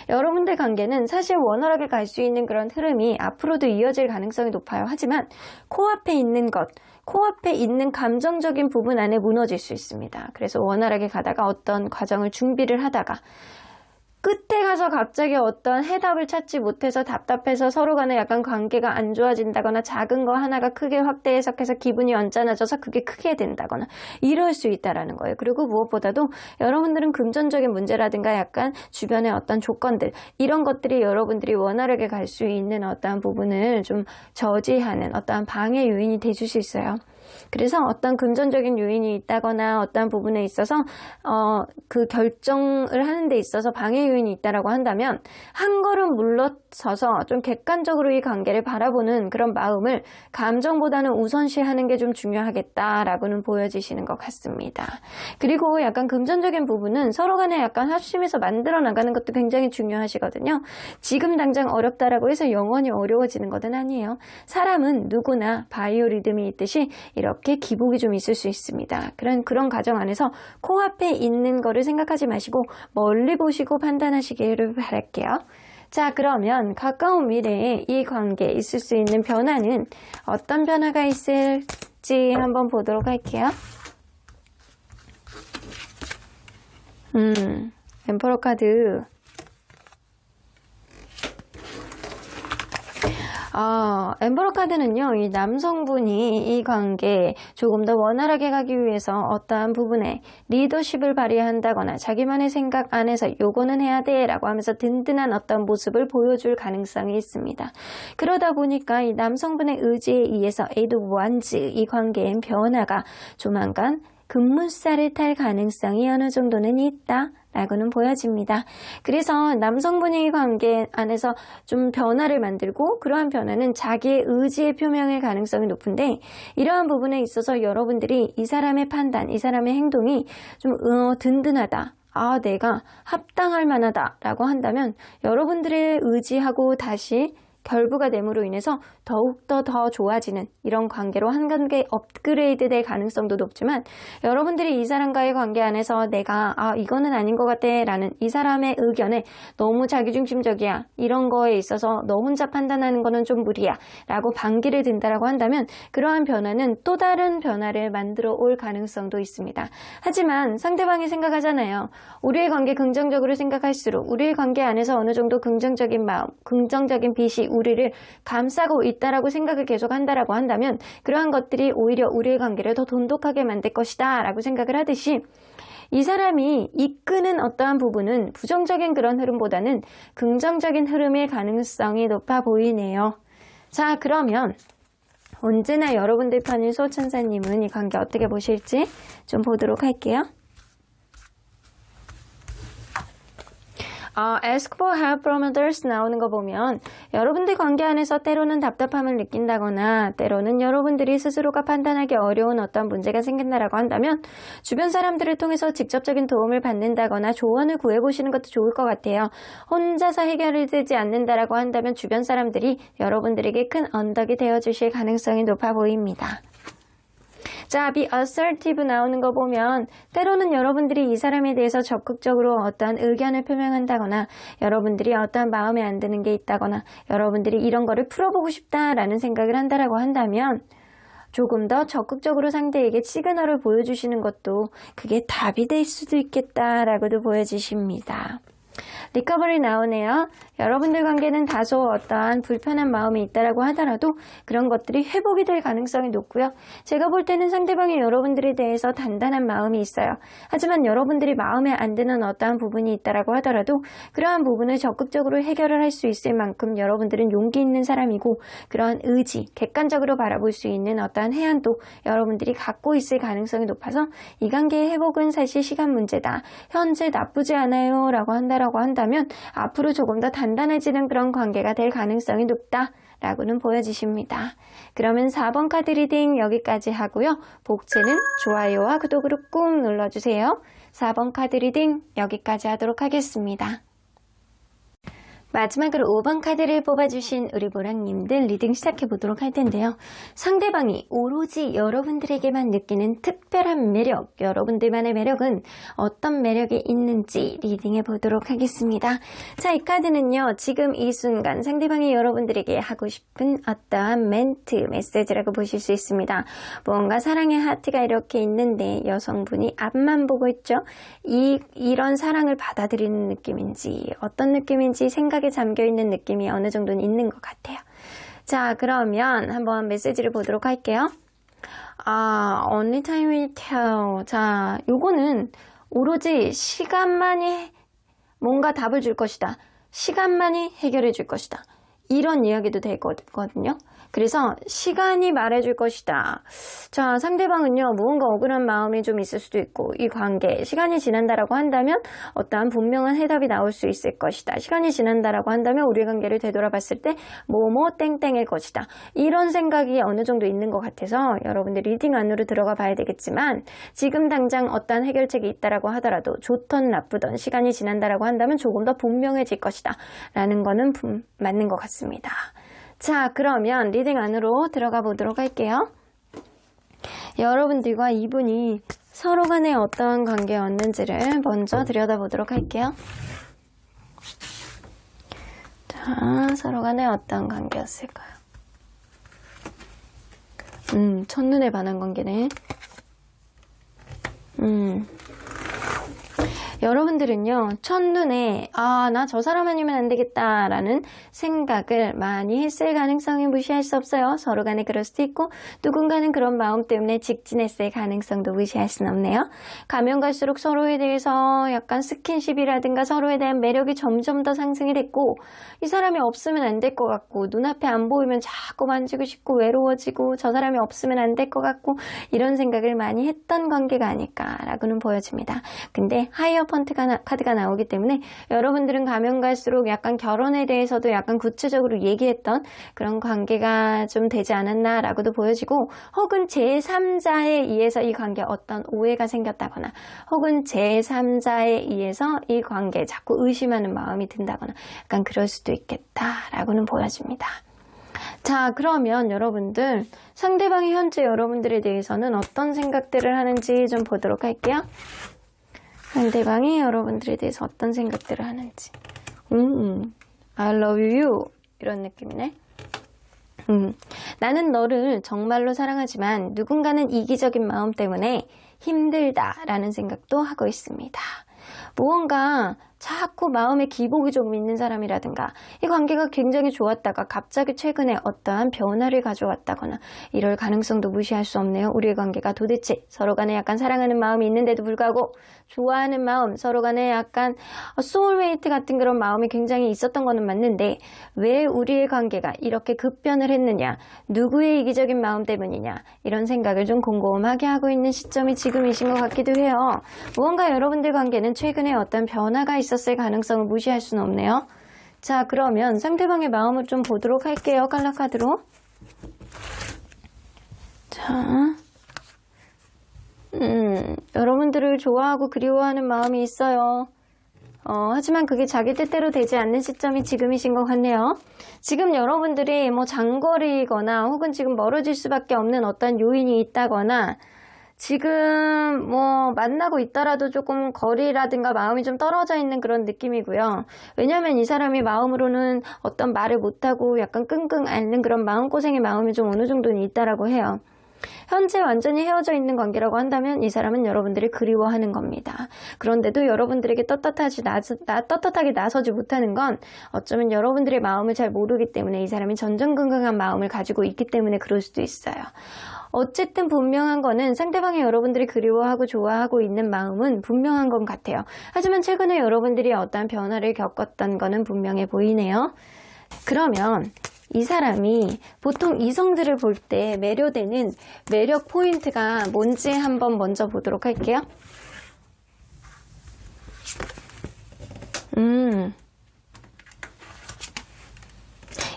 여러분들 관계는 사실 원활하게 갈 수 있는 그런 흐름이 앞으로도 이어질 가능성이 높아요. 하지만 코앞에 있는 감정적인 부분 안에 무너질 수 있습니다. 그래서 원활하게 가다가 어떤 과정을 준비를 하다가 끝에 가서 갑자기 어떤 해답을 찾지 못해서 답답해서 서로 간에 약간 관계가 안 좋아진다거나 작은 거 하나가 크게 확대 해석해서 기분이 언짢아져서 그게 크게 된다거나 이럴 수 있다라는 거예요. 그리고 무엇보다도 여러분들은 금전적인 문제라든가 약간 주변의 어떤 조건들 이런 것들이 여러분들이 원활하게 갈 수 있는 어떠한 부분을 좀 저지하는 어떠한 방해 요인이 돼줄 수 있어요. 그래서 어떤 금전적인 요인이 있다거나 어떤 부분에 있어서 그 결정을 하는 데 있어서 방해 요인이 있다라고 한다면 한 걸음 물러서서 좀 객관적으로 이 관계를 바라보는 그런 마음을 감정보다는 우선시하는 게 좀 중요하겠다라고는 보여지시는 것 같습니다. 그리고 약간 금전적인 부분은 서로 간에 약간 합심해서 만들어 나가는 것도 굉장히 중요하시거든요. 지금 당장 어렵다라고 해서 영원히 어려워지는 것은 아니에요. 사람은 누구나 바이오리듬이 있듯이 이렇게 기복이 좀 있을 수 있습니다. 그런 과정 안에서 코앞에 있는 거를 생각하지 마시고 멀리 보시고 판단하시기를 바랄게요. 자, 그러면 가까운 미래에 이 관계에 있을 수 있는 변화는 어떤 변화가 있을지 한번 보도록 할게요. 엠퍼러 카드. 엠버러 카드는요, 이 남성분이 이 관계에 조금 더 원활하게 가기 위해서 어떠한 부분에 리더십을 발휘한다거나 자기만의 생각 안에서 요거는 해야 돼 라고 하면서 든든한 어떤 모습을 보여줄 가능성이 있습니다. 그러다 보니까 이 남성분의 의지에 의해서 에이드 원즈 이 관계엔 변화가 조만간 급물살을 탈 가능성이 어느 정도는 있다 라고는 보여집니다. 그래서 남성분의 관계 안에서 좀 변화를 만들고 그러한 변화는 자기의 의지의 표명일 가능성이 높은데 이러한 부분에 있어서 여러분들이 이 사람의 판단, 이 사람의 행동이 좀 든든하다. 내가 합당할 만하다 라고 한다면 여러분들의 의지하고 다시 결부가 됨으로 인해서 더욱더 더 좋아지는 이런 관계로 한 단계 업그레이드 될 가능성도 높지만 여러분들이 이 사람과의 관계 안에서 내가 이거는 아닌 것 같아 라는 이 사람의 의견에 너무 자기중심적이야 이런 거에 있어서 너 혼자 판단하는 거는 좀 무리야 라고 반기를 든다라고 한다면 그러한 변화는 또 다른 변화를 만들어 올 가능성도 있습니다. 하지만 상대방이 생각하잖아요. 우리의 관계 긍정적으로 생각할수록 우리의 관계 안에서 어느 정도 긍정적인 마음, 긍정적인 빛이 우리를 감싸고 있다라고 생각을 계속 한다라고 한다면 그러한 것들이 오히려 우리의 관계를 더 돈독하게 만들 것이다 라고 생각을 하듯이 이 사람이 이끄는 어떠한 부분은 부정적인 그런 흐름보다는 긍정적인 흐름일 가능성이 높아 보이네요. 자, 그러면 언제나 여러분들 편인 수호천사님은 이 관계 어떻게 보실지 좀 보도록 할게요. Ask for help from others 나오는 거 보면 여러분들 관계 안에서 때로는 답답함을 느낀다거나 때로는 여러분들이 스스로가 판단하기 어려운 어떤 문제가 생긴다라고 한다면 주변 사람들을 통해서 직접적인 도움을 받는다거나 조언을 구해보시는 것도 좋을 것 같아요. 혼자서 해결이 되지 않는다라고 한다면 주변 사람들이 여러분들에게 큰 언덕이 되어주실 가능성이 높아 보입니다. 자, be assertive 나오는 거 보면 때로는 여러분들이 이 사람에 대해서 적극적으로 어떠한 의견을 표명한다거나 여러분들이 어떠한 마음에 안 드는 게 있다거나 여러분들이 이런 거를 풀어보고 싶다라는 생각을 한다라고 한다면 조금 더 적극적으로 상대에게 시그널을 보여주시는 것도 그게 답이 될 수도 있겠다라고도 보여주십니다. 리커버리 나오네요. 여러분들 관계는 다소 어떠한 불편한 마음이 있다라고 하더라도 그런 것들이 회복이 될 가능성이 높고요. 제가 볼 때는 상대방이 여러분들에 대해서 단단한 마음이 있어요. 하지만 여러분들이 마음에 안 드는 어떠한 부분이 있다라고 하더라도 그러한 부분을 적극적으로 해결을 할 수 있을 만큼 여러분들은 용기 있는 사람이고 그러한 의지, 객관적으로 바라볼 수 있는 어떠한 해안도 여러분들이 갖고 있을 가능성이 높아서 이 관계의 회복은 사실 시간 문제다. 현재 나쁘지 않아요 라고 한다면 앞으로 조금 더 단단해지는 그런 관계가 될 가능성이 높다라고는 보여지십니다. 그러면 4번 카드 리딩 여기까지 하고요. 복채는 좋아요와 구독으로 꾹 눌러주세요. 4번 카드 리딩 여기까지 하도록 하겠습니다. 마지막으로 5번 카드를 뽑아주신 우리 보랑님들 리딩 시작해보도록 할 텐데요. 상대방이 오로지 여러분들에게만 느끼는 특별한 매력, 여러분들만의 매력은 어떤 매력이 있는지 리딩해보도록 하겠습니다. 자, 이 카드는요. 지금 이 순간 상대방이 여러분들에게 하고 싶은 어떠한 멘트, 메시지라고 보실 수 있습니다. 무언가 사랑의 하트가 이렇게 있는데 여성분이 앞만 보고 있죠. 이런 사랑을 받아들이는 느낌인지 어떤 느낌인지 생각에 잠겨있는 느낌이 어느 정도는 있는 것 같아요. 자, 그러면 한번 메시지를 보도록 할게요. Only time will tell. 자, 요거는 오로지 시간만이 뭔가 답을 줄 것이다. 시간만이 해결해 줄 것이다. 이런 이야기도 되거든요. 그래서 시간이 말해줄 것이다. 자, 상대방은요, 무언가 억울한 마음이 좀 있을 수도 있고, 이 관계, 시간이 지난다라고 한다면 어떠한 분명한 해답이 나올 수 있을 것이다. 시간이 지난다라고 한다면 우리 관계를 되돌아봤을 때 뭐뭐 땡땡일 것이다. 이런 생각이 어느 정도 있는 것 같아서 여러분들 리딩 안으로 들어가 봐야 되겠지만 지금 당장 어떠한 해결책이 있다라고 하더라도 좋던 나쁘던 시간이 지난다라고 한다면 조금 더 분명해질 것이다. 라는 거는 맞는 것 같습니다. 자, 그러면 리딩 안으로 들어가 보도록 할게요. 여러분들과 이분이 서로 간에 어떠한 관계였는지를 먼저 들여다보도록 할게요. 자, 서로 간에 어떠한 관계였을까요? 첫눈에 반한 관계네. 여러분들은요, 첫눈에 나 저 사람 아니면 안 되겠다 라는 생각을 많이 했을 가능성이 무시할 수 없어요. 서로 간에 그럴 수도 있고 누군가는 그런 마음 때문에 직진했을 가능성도 무시할 수는 없네요. 가면 갈수록 서로에 대해서 약간 스킨십이라든가 서로에 대한 매력이 점점 더 상승이 됐고 이 사람이 없으면 안 될 것 같고 눈앞에 안 보이면 자꾸 만지고 싶고 외로워지고 저 사람이 없으면 안 될 것 같고 이런 생각을 많이 했던 관계가 아닐까라고는 보여집니다. 근데 하이어펀트 카드가 나오기 때문에 여러분들은 가면 갈수록 약간 결혼에 대해서도 약간 구체적으로 얘기했던 그런 관계가 좀 되지 않았나라고도 보여지고 혹은 제3자에 의해서 이 관계에 어떤 오해가 생겼다거나 혹은 제3자에 의해서 이 관계에 자꾸 의심하는 마음이 든다거나 약간 그럴 수도 있겠다라고는 보여집니다. 자, 그러면 여러분들 상대방이 현재 여러분들에 대해서는 어떤 생각들을 하는지 좀 보도록 할게요. 상대방이 여러분들에 대해서 어떤 생각들을 하는지. I love you 이런 느낌이네. 나는 너를 정말로 사랑하지만 누군가는 이기적인 마음 때문에 힘들다라는 생각도 하고 있습니다. 무언가 자꾸 마음에 기복이 조금 있는 사람이라든가 이 관계가 굉장히 좋았다가 갑자기 최근에 어떠한 변화를 가져왔다거나 이럴 가능성도 무시할 수 없네요. 우리의 관계가 도대체 서로 간에 약간 사랑하는 마음이 있는데도 불구하고 좋아하는 마음, 서로 간에 약간 소울메이트 같은 그런 마음이 굉장히 있었던 거는 맞는데 왜 우리의 관계가 이렇게 급변을 했느냐, 누구의 이기적인 마음 때문이냐, 이런 생각을 좀 곰곰하게 하고 있는 시점이 지금이신 것 같기도 해요. 무언가 여러분들 관계는 최근에 어떤 변화가 있었을 가능성을 무시할 수는 없네요. 자, 그러면 상대방의 마음을 좀 보도록 할게요. 칼라카드로. 자, 여러분들을 좋아하고 그리워하는 마음이 있어요. 하지만 그게 자기 뜻대로 되지 않는 시점이 지금이신 것 같네요. 지금 여러분들이 뭐 장거리거나 혹은 지금 멀어질 수밖에 없는 어떤 요인이 있다거나 지금 뭐 만나고 있더라도 조금 거리라든가 마음이 좀 떨어져 있는 그런 느낌이고요. 왜냐하면 이 사람이 마음으로는 어떤 말을 못하고 약간 끙끙 앓는 그런 마음고생의 마음이 좀 어느 정도는 있다라고 해요. 현재 완전히 헤어져 있는 관계라고 한다면 이 사람은 여러분들을 그리워하는 겁니다. 그런데도 여러분들에게 떳떳하게 나서지 못하는 건 어쩌면 여러분들의 마음을 잘 모르기 때문에 이 사람이 전전긍긍한 마음을 가지고 있기 때문에 그럴 수도 있어요. 어쨌든 분명한 거는 상대방이 여러분들이 그리워하고 좋아하고 있는 마음은 분명한 것 같아요. 하지만 최근에 여러분들이 어떠한 변화를 겪었던 거는 분명해 보이네요. 그러면 이 사람이 보통 이성들을 볼 때 매료되는 매력 포인트가 뭔지 한번 먼저 보도록 할게요.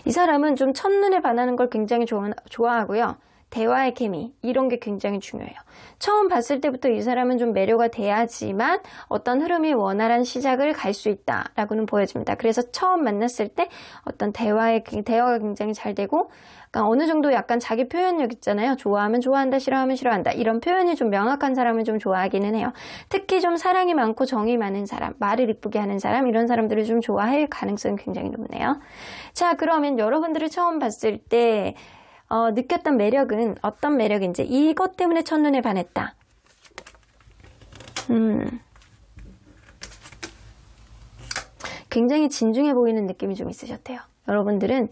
이 사람은 좀 첫눈에 반하는 걸 굉장히 좋아하고요. 대화의 케미, 이런 게 굉장히 중요해요. 처음 봤을 때부터 이 사람은 좀 매료가 돼야지만 어떤 흐름이 원활한 시작을 갈 수 있다라고는 보여집니다. 그래서 처음 만났을 때 어떤 대화가 굉장히 잘 되고 약간 어느 정도 약간 자기 표현력 있잖아요. 좋아하면 좋아한다, 싫어하면 싫어한다. 이런 표현이 좀 명확한 사람을 좀 좋아하기는 해요. 특히 좀 사랑이 많고 정이 많은 사람, 말을 이쁘게 하는 사람, 이런 사람들을 좀 좋아할 가능성이 굉장히 높네요. 자, 그러면 여러분들을 처음 봤을 때 느꼈던 매력은 어떤 매력인지, 이것 때문에 첫눈에 반했다. 굉장히 진중해 보이는 느낌이 좀 있으셨대요. 여러분들은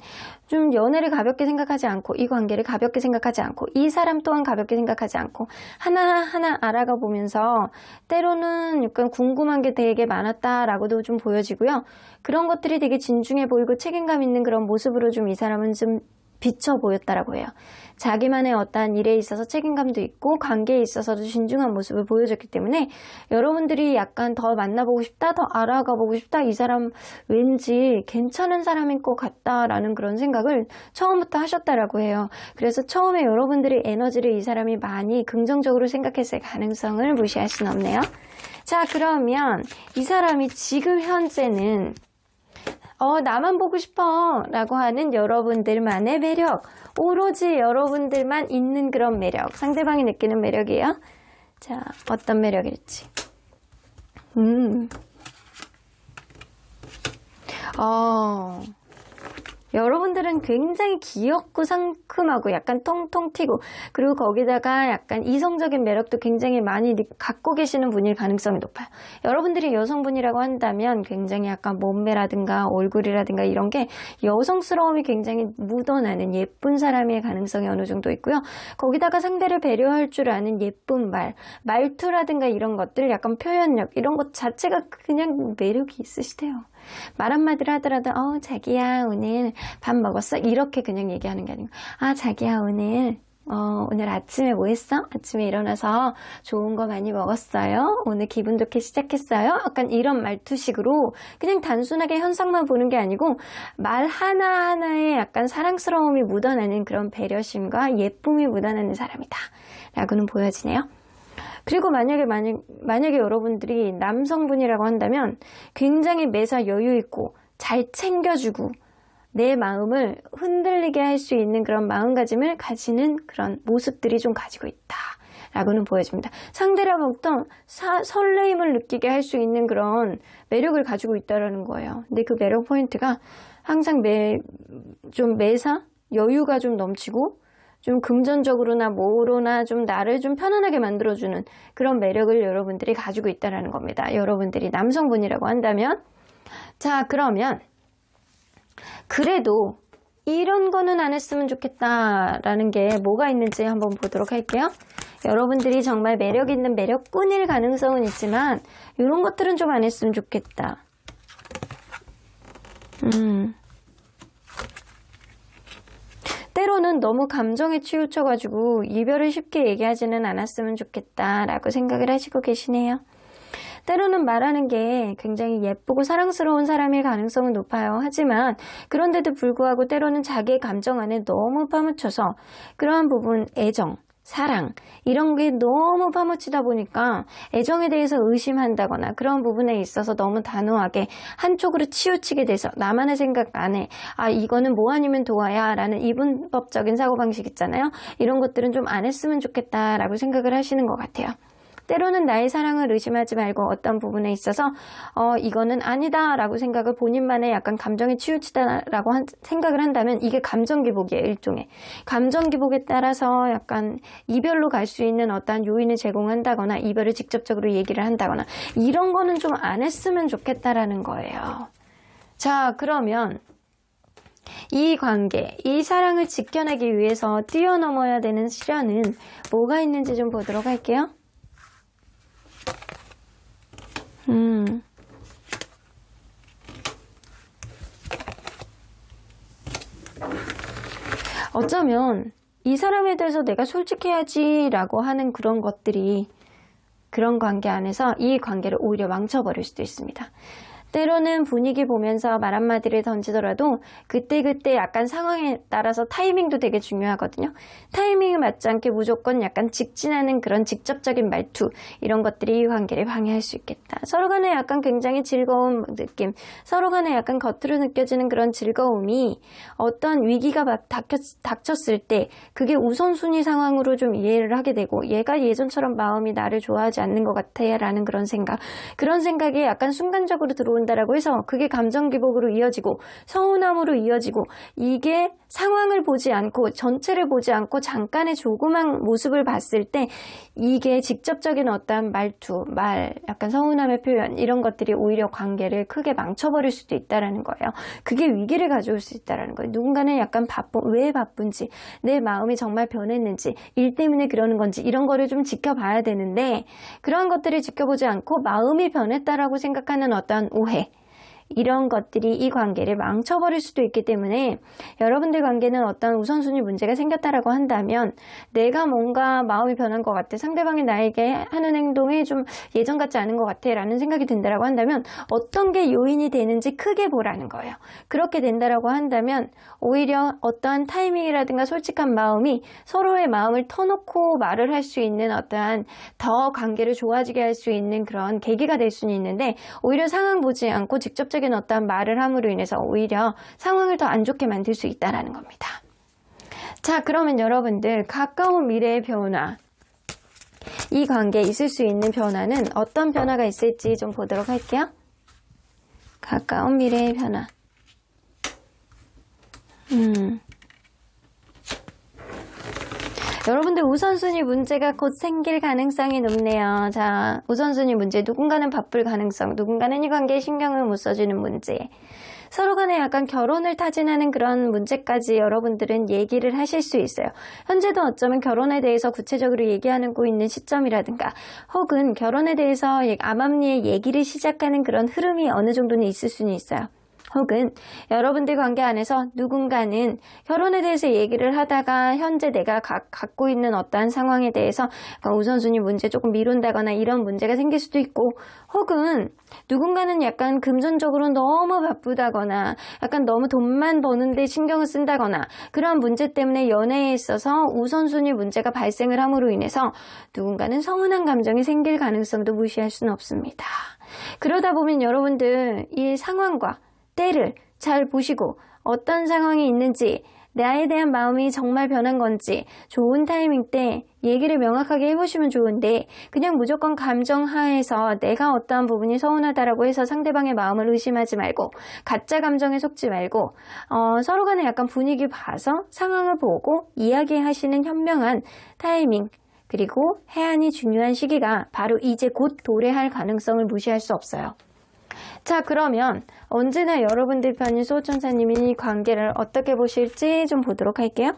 좀 연애를 가볍게 생각하지 않고, 이 관계를 가볍게 생각하지 않고, 이 사람 또한 가볍게 생각하지 않고 하나하나 알아가 보면서 때로는 약간 궁금한 게 되게 많았다라고도 좀 보여지고요. 그런 것들이 되게 진중해 보이고 책임감 있는 그런 모습으로 좀 이 사람은 좀 비쳐 보였다라고 해요. 자기만의 어떠한 일에 있어서 책임감도 있고 관계에 있어서도 진중한 모습을 보여줬기 때문에 여러분들이 약간 더 만나보고 싶다, 더 알아가보고 싶다, 이 사람 왠지 괜찮은 사람인 것 같다라는 그런 생각을 처음부터 하셨다라고 해요. 그래서 처음에 여러분들의 에너지를 이 사람이 많이 긍정적으로 생각했을 가능성을 무시할 수는 없네요. 자, 그러면 이 사람이 지금 현재는 나만 보고 싶어 라고 하는 여러분들만의 매력, 오로지 여러분들만 있는 그런 매력, 상대방이 느끼는 매력이에요. 자, 어떤 매력일지. 여러분들은 굉장히 귀엽고 상큼하고 약간 통통 튀고, 그리고 거기다가 약간 이성적인 매력도 굉장히 많이 갖고 계시는 분일 가능성이 높아요. 여러분들이 여성분이라고 한다면 굉장히 약간 몸매라든가 얼굴이라든가 이런 게 여성스러움이 굉장히 묻어나는 예쁜 사람의 가능성이 어느 정도 있고요. 거기다가 상대를 배려할 줄 아는 예쁜 말투라든가 이런 것들, 약간 표현력, 이런 것 자체가 그냥 매력이 있으시대요. 말 한마디를 하더라도 자기야 오늘 밥 먹었어? 이렇게 그냥 얘기하는 게 아니고 자기야 오늘 아침에 뭐 했어? 아침에 일어나서 좋은 거 많이 먹었어요? 오늘 기분 좋게 시작했어요? 약간 이런 말투식으로 그냥 단순하게 현상만 보는 게 아니고 말 하나하나에 약간 사랑스러움이 묻어나는 그런 배려심과 예쁨이 묻어나는 사람이다 라고는 보여지네요. 그리고 만약에 여러분들이 남성분이라고 한다면 굉장히 매사 여유 있고 잘 챙겨주고 내 마음을 흔들리게 할 수 있는 그런 마음가짐을 가지는 그런 모습들이 좀 가지고 있다 라고는 보여집니다. 상대로부터 설레임을 느끼게 할 수 있는 그런 매력을 가지고 있다라는 거예요. 근데 그 매력 포인트가 항상 좀 매사 여유가 좀 넘치고 좀 금전적으로나 뭐로나 좀 나를 좀 편안하게 만들어주는 그런 매력을 여러분들이 가지고 있다는 겁니다. 여러분들이 남성분이라고 한다면. 자, 그러면 그래도 이런 거는 안 했으면 좋겠다라는 게 뭐가 있는지 한번 보도록 할게요. 여러분들이 정말 매력 있는 매력꾼일 가능성은 있지만 이런 것들은 좀 안 했으면 좋겠다. 때로는 너무 감정에 치우쳐가지고 이별을 쉽게 얘기하지는 않았으면 좋겠다라고 생각을 하시고 계시네요. 때로는 말하는 게 굉장히 예쁘고 사랑스러운 사람일 가능성은 높아요. 하지만 그런데도 불구하고 때로는 자기의 감정 안에 너무 파묻혀서 그러한 부분, 애정, 사랑 이런 게 너무 파묻히다 보니까 애정에 대해서 의심한다거나 그런 부분에 있어서 너무 단호하게 한쪽으로 치우치게 돼서 나만의 생각 안에 이거는 뭐 아니면 도와야 라는 이분법적인 사고방식 있잖아요. 이런 것들은 좀 안 했으면 좋겠다라고 생각을 하시는 것 같아요. 때로는 나의 사랑을 의심하지 말고 어떤 부분에 있어서 이거는 아니다 라고 생각을 본인만의 약간 감정에 치우치다라고 생각을 한다면 이게 감정기복이에요. 일종의 감정기복에 따라서 약간 이별로 갈 수 있는 어떠한 요인을 제공한다거나 이별을 직접적으로 얘기를 한다거나 이런 거는 좀 안 했으면 좋겠다라는 거예요. 자, 그러면 이 관계, 이 사랑을 지켜내기 위해서 뛰어넘어야 되는 시련은 뭐가 있는지 좀 보도록 할게요. 어쩌면 이 사람에 대해서 내가 솔직해야지 라고 하는 그런 것들이 그런 관계 안에서 이 관계를 오히려 망쳐버릴 수도 있습니다. 때로는 분위기 보면서 말 한마디를 던지더라도 그때그때 약간 상황에 따라서 타이밍도 되게 중요하거든요. 타이밍에 맞지 않게 무조건 약간 직진하는 그런 직접적인 말투 이런 것들이 이 관계를 방해할 수 있겠다. 서로 간에 약간 굉장히 즐거운 느낌, 서로 간에 약간 겉으로 느껴지는 그런 즐거움이 어떤 위기가 닥쳤을 때 그게 우선순위 상황으로 좀 이해를 하게 되고 얘가 예전처럼 마음이 나를 좋아하지 않는 것 같아 라는 그런 생각이 약간 순간적으로 들어온다라고 해서 그게 감정기복으로 이어지고 서운함으로 이어지고 이게 상황을 보지 않고 전체를 보지 않고 잠깐의 조그만 모습을 봤을 때 이게 직접적인 어떤 말투, 약간 서운함의 표현 이런 것들이 오히려 관계를 크게 망쳐버릴 수도 있다라는 거예요. 그게 위기를 가져올 수 있다라는 거예요. 누군가는 약간 왜 바쁜지, 내 마음이 정말 변했는지, 일 때문에 그러는 건지 이런 거를 좀 지켜봐야 되는데 그런 것들을 지켜보지 않고 마음이 변했다라고 생각하는 어떤 오해 이런 것들이 이 관계를 망쳐버릴 수도 있기 때문에 여러분들 관계는 어떤 우선순위 문제가 생겼다라고 한다면 내가 뭔가 마음이 변한 것 같아, 상대방이 나에게 하는 행동이 좀 예전 같지 않은 것 같아 라는 생각이 든다라고 한다면 어떤 게 요인이 되는지 크게 보라는 거예요. 그렇게 된다라고 한다면 오히려 어떠한 타이밍이라든가 솔직한 마음이 서로의 마음을 터놓고 말을 할 수 있는 어떠한 더 관계를 좋아지게 할 수 있는 그런 계기가 될 수는 있는데 오히려 상황 보지 않고 직접적인 어떤 말을 함으로 인해서 오히려 상황을 더 안 좋게 만들 수 있다는 겁니다. 자, 그러면 여러분들 가까운 미래의 변화, 이 관계에 있을 수 있는 변화는 어떤 변화가 있을지 좀 보도록 할게요. 가까운 미래의 변화. 여러분들 우선순위 문제가 곧 생길 가능성이 높네요. 자, 우선순위 문제, 누군가는 바쁠 가능성, 누군가는 이 관계에 신경을 못 써주는 문제, 서로 간에 약간 결혼을 타진하는 그런 문제까지 여러분들은 얘기를 하실 수 있어요. 현재도 어쩌면 결혼에 대해서 구체적으로 얘기하고 있는 시점이라든가 혹은 결혼에 대해서 암암리에 얘기를 시작하는 그런 흐름이 어느 정도는 있을 수는 있어요. 혹은 여러분들 관계 안에서 누군가는 결혼에 대해서 얘기를 하다가 현재 내가 갖고 있는 어떠한 상황에 대해서 우선순위 문제 조금 미룬다거나 이런 문제가 생길 수도 있고 혹은 누군가는 약간 금전적으로 너무 바쁘다거나 약간 너무 돈만 버는데 신경을 쓴다거나 그런 문제 때문에 연애에 있어서 우선순위 문제가 발생을 함으로 인해서 누군가는 서운한 감정이 생길 가능성도 무시할 수는 없습니다. 그러다 보면 여러분들 이 상황과 때를 잘 보시고 어떤 상황이 있는지 나에 대한 마음이 정말 변한 건지 좋은 타이밍 때 얘기를 명확하게 해보시면 좋은데 그냥 무조건 감정 하에서 내가 어떠한 부분이 서운하다라고 해서 상대방의 마음을 의심하지 말고 가짜 감정에 속지 말고 서로 간에 약간 분위기 봐서 상황을 보고 이야기하시는 현명한 타이밍 그리고 해안이 중요한 시기가 바로 이제 곧 도래할 가능성을 무시할 수 없어요. 자, 그러면 언제나 여러분들 편인 수호천사님이 이 관계를 어떻게 보실지 좀 보도록 할게요.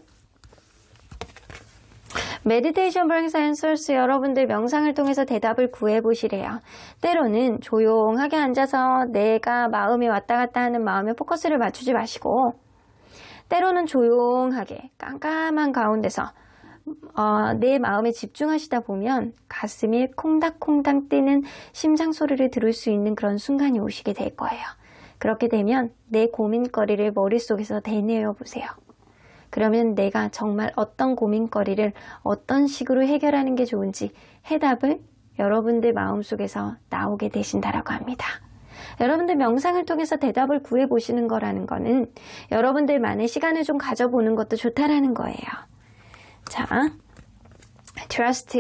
메디테이션 브링스 앤서스 여러분들 명상을 통해서 대답을 구해보시래요. 때로는 조용하게 앉아서 내가 마음이 왔다 갔다 하는 마음에 포커스를 맞추지 마시고 때로는 조용하게 깜깜한 가운데서 내 마음에 집중하시다 보면 가슴이 콩닥콩닥 뛰는 심장 소리를 들을 수 있는 그런 순간이 오시게 될 거예요. 그렇게 되면 내 고민거리를 머릿속에서 되뇌어 보세요. 그러면 내가 정말 어떤 고민거리를 어떤 식으로 해결하는 게 좋은지 해답을 여러분들 마음속에서 나오게 되신다라고 합니다. 여러분들 명상을 통해서 대답을 구해보시는 거라는 거는 여러분들만의 시간을 좀 가져보는 것도 좋다라는 거예요. 자, trust.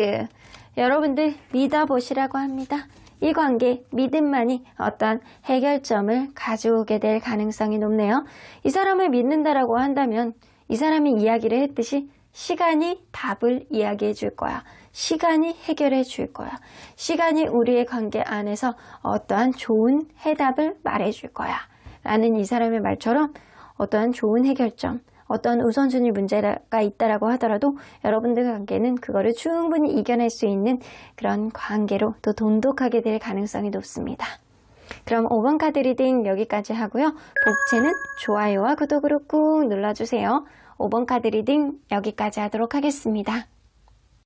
여러분들 믿어보시라고 합니다. 이 관계, 믿음만이 어떤 해결점을 가져오게 될 가능성이 높네요. 이 사람을 믿는다라고 한다면 이 사람이 이야기를 했듯이 시간이 답을 이야기해 줄 거야. 시간이 해결해 줄 거야. 시간이 우리의 관계 안에서 어떠한 좋은 해답을 말해 줄 거야. 라는 이 사람의 말처럼 어떠한 좋은 해결점, 어떤 우선순위 문제가 있다라고 하더라도 여러분들 관계는 그거를 충분히 이겨낼 수 있는 그런 관계로 또 돈독하게 될 가능성이 높습니다. 그럼 5번 카드 리딩 여기까지 하고요. 복채는 좋아요와 구독으로 꾹 눌러주세요. 5번 카드 리딩 여기까지 하도록 하겠습니다.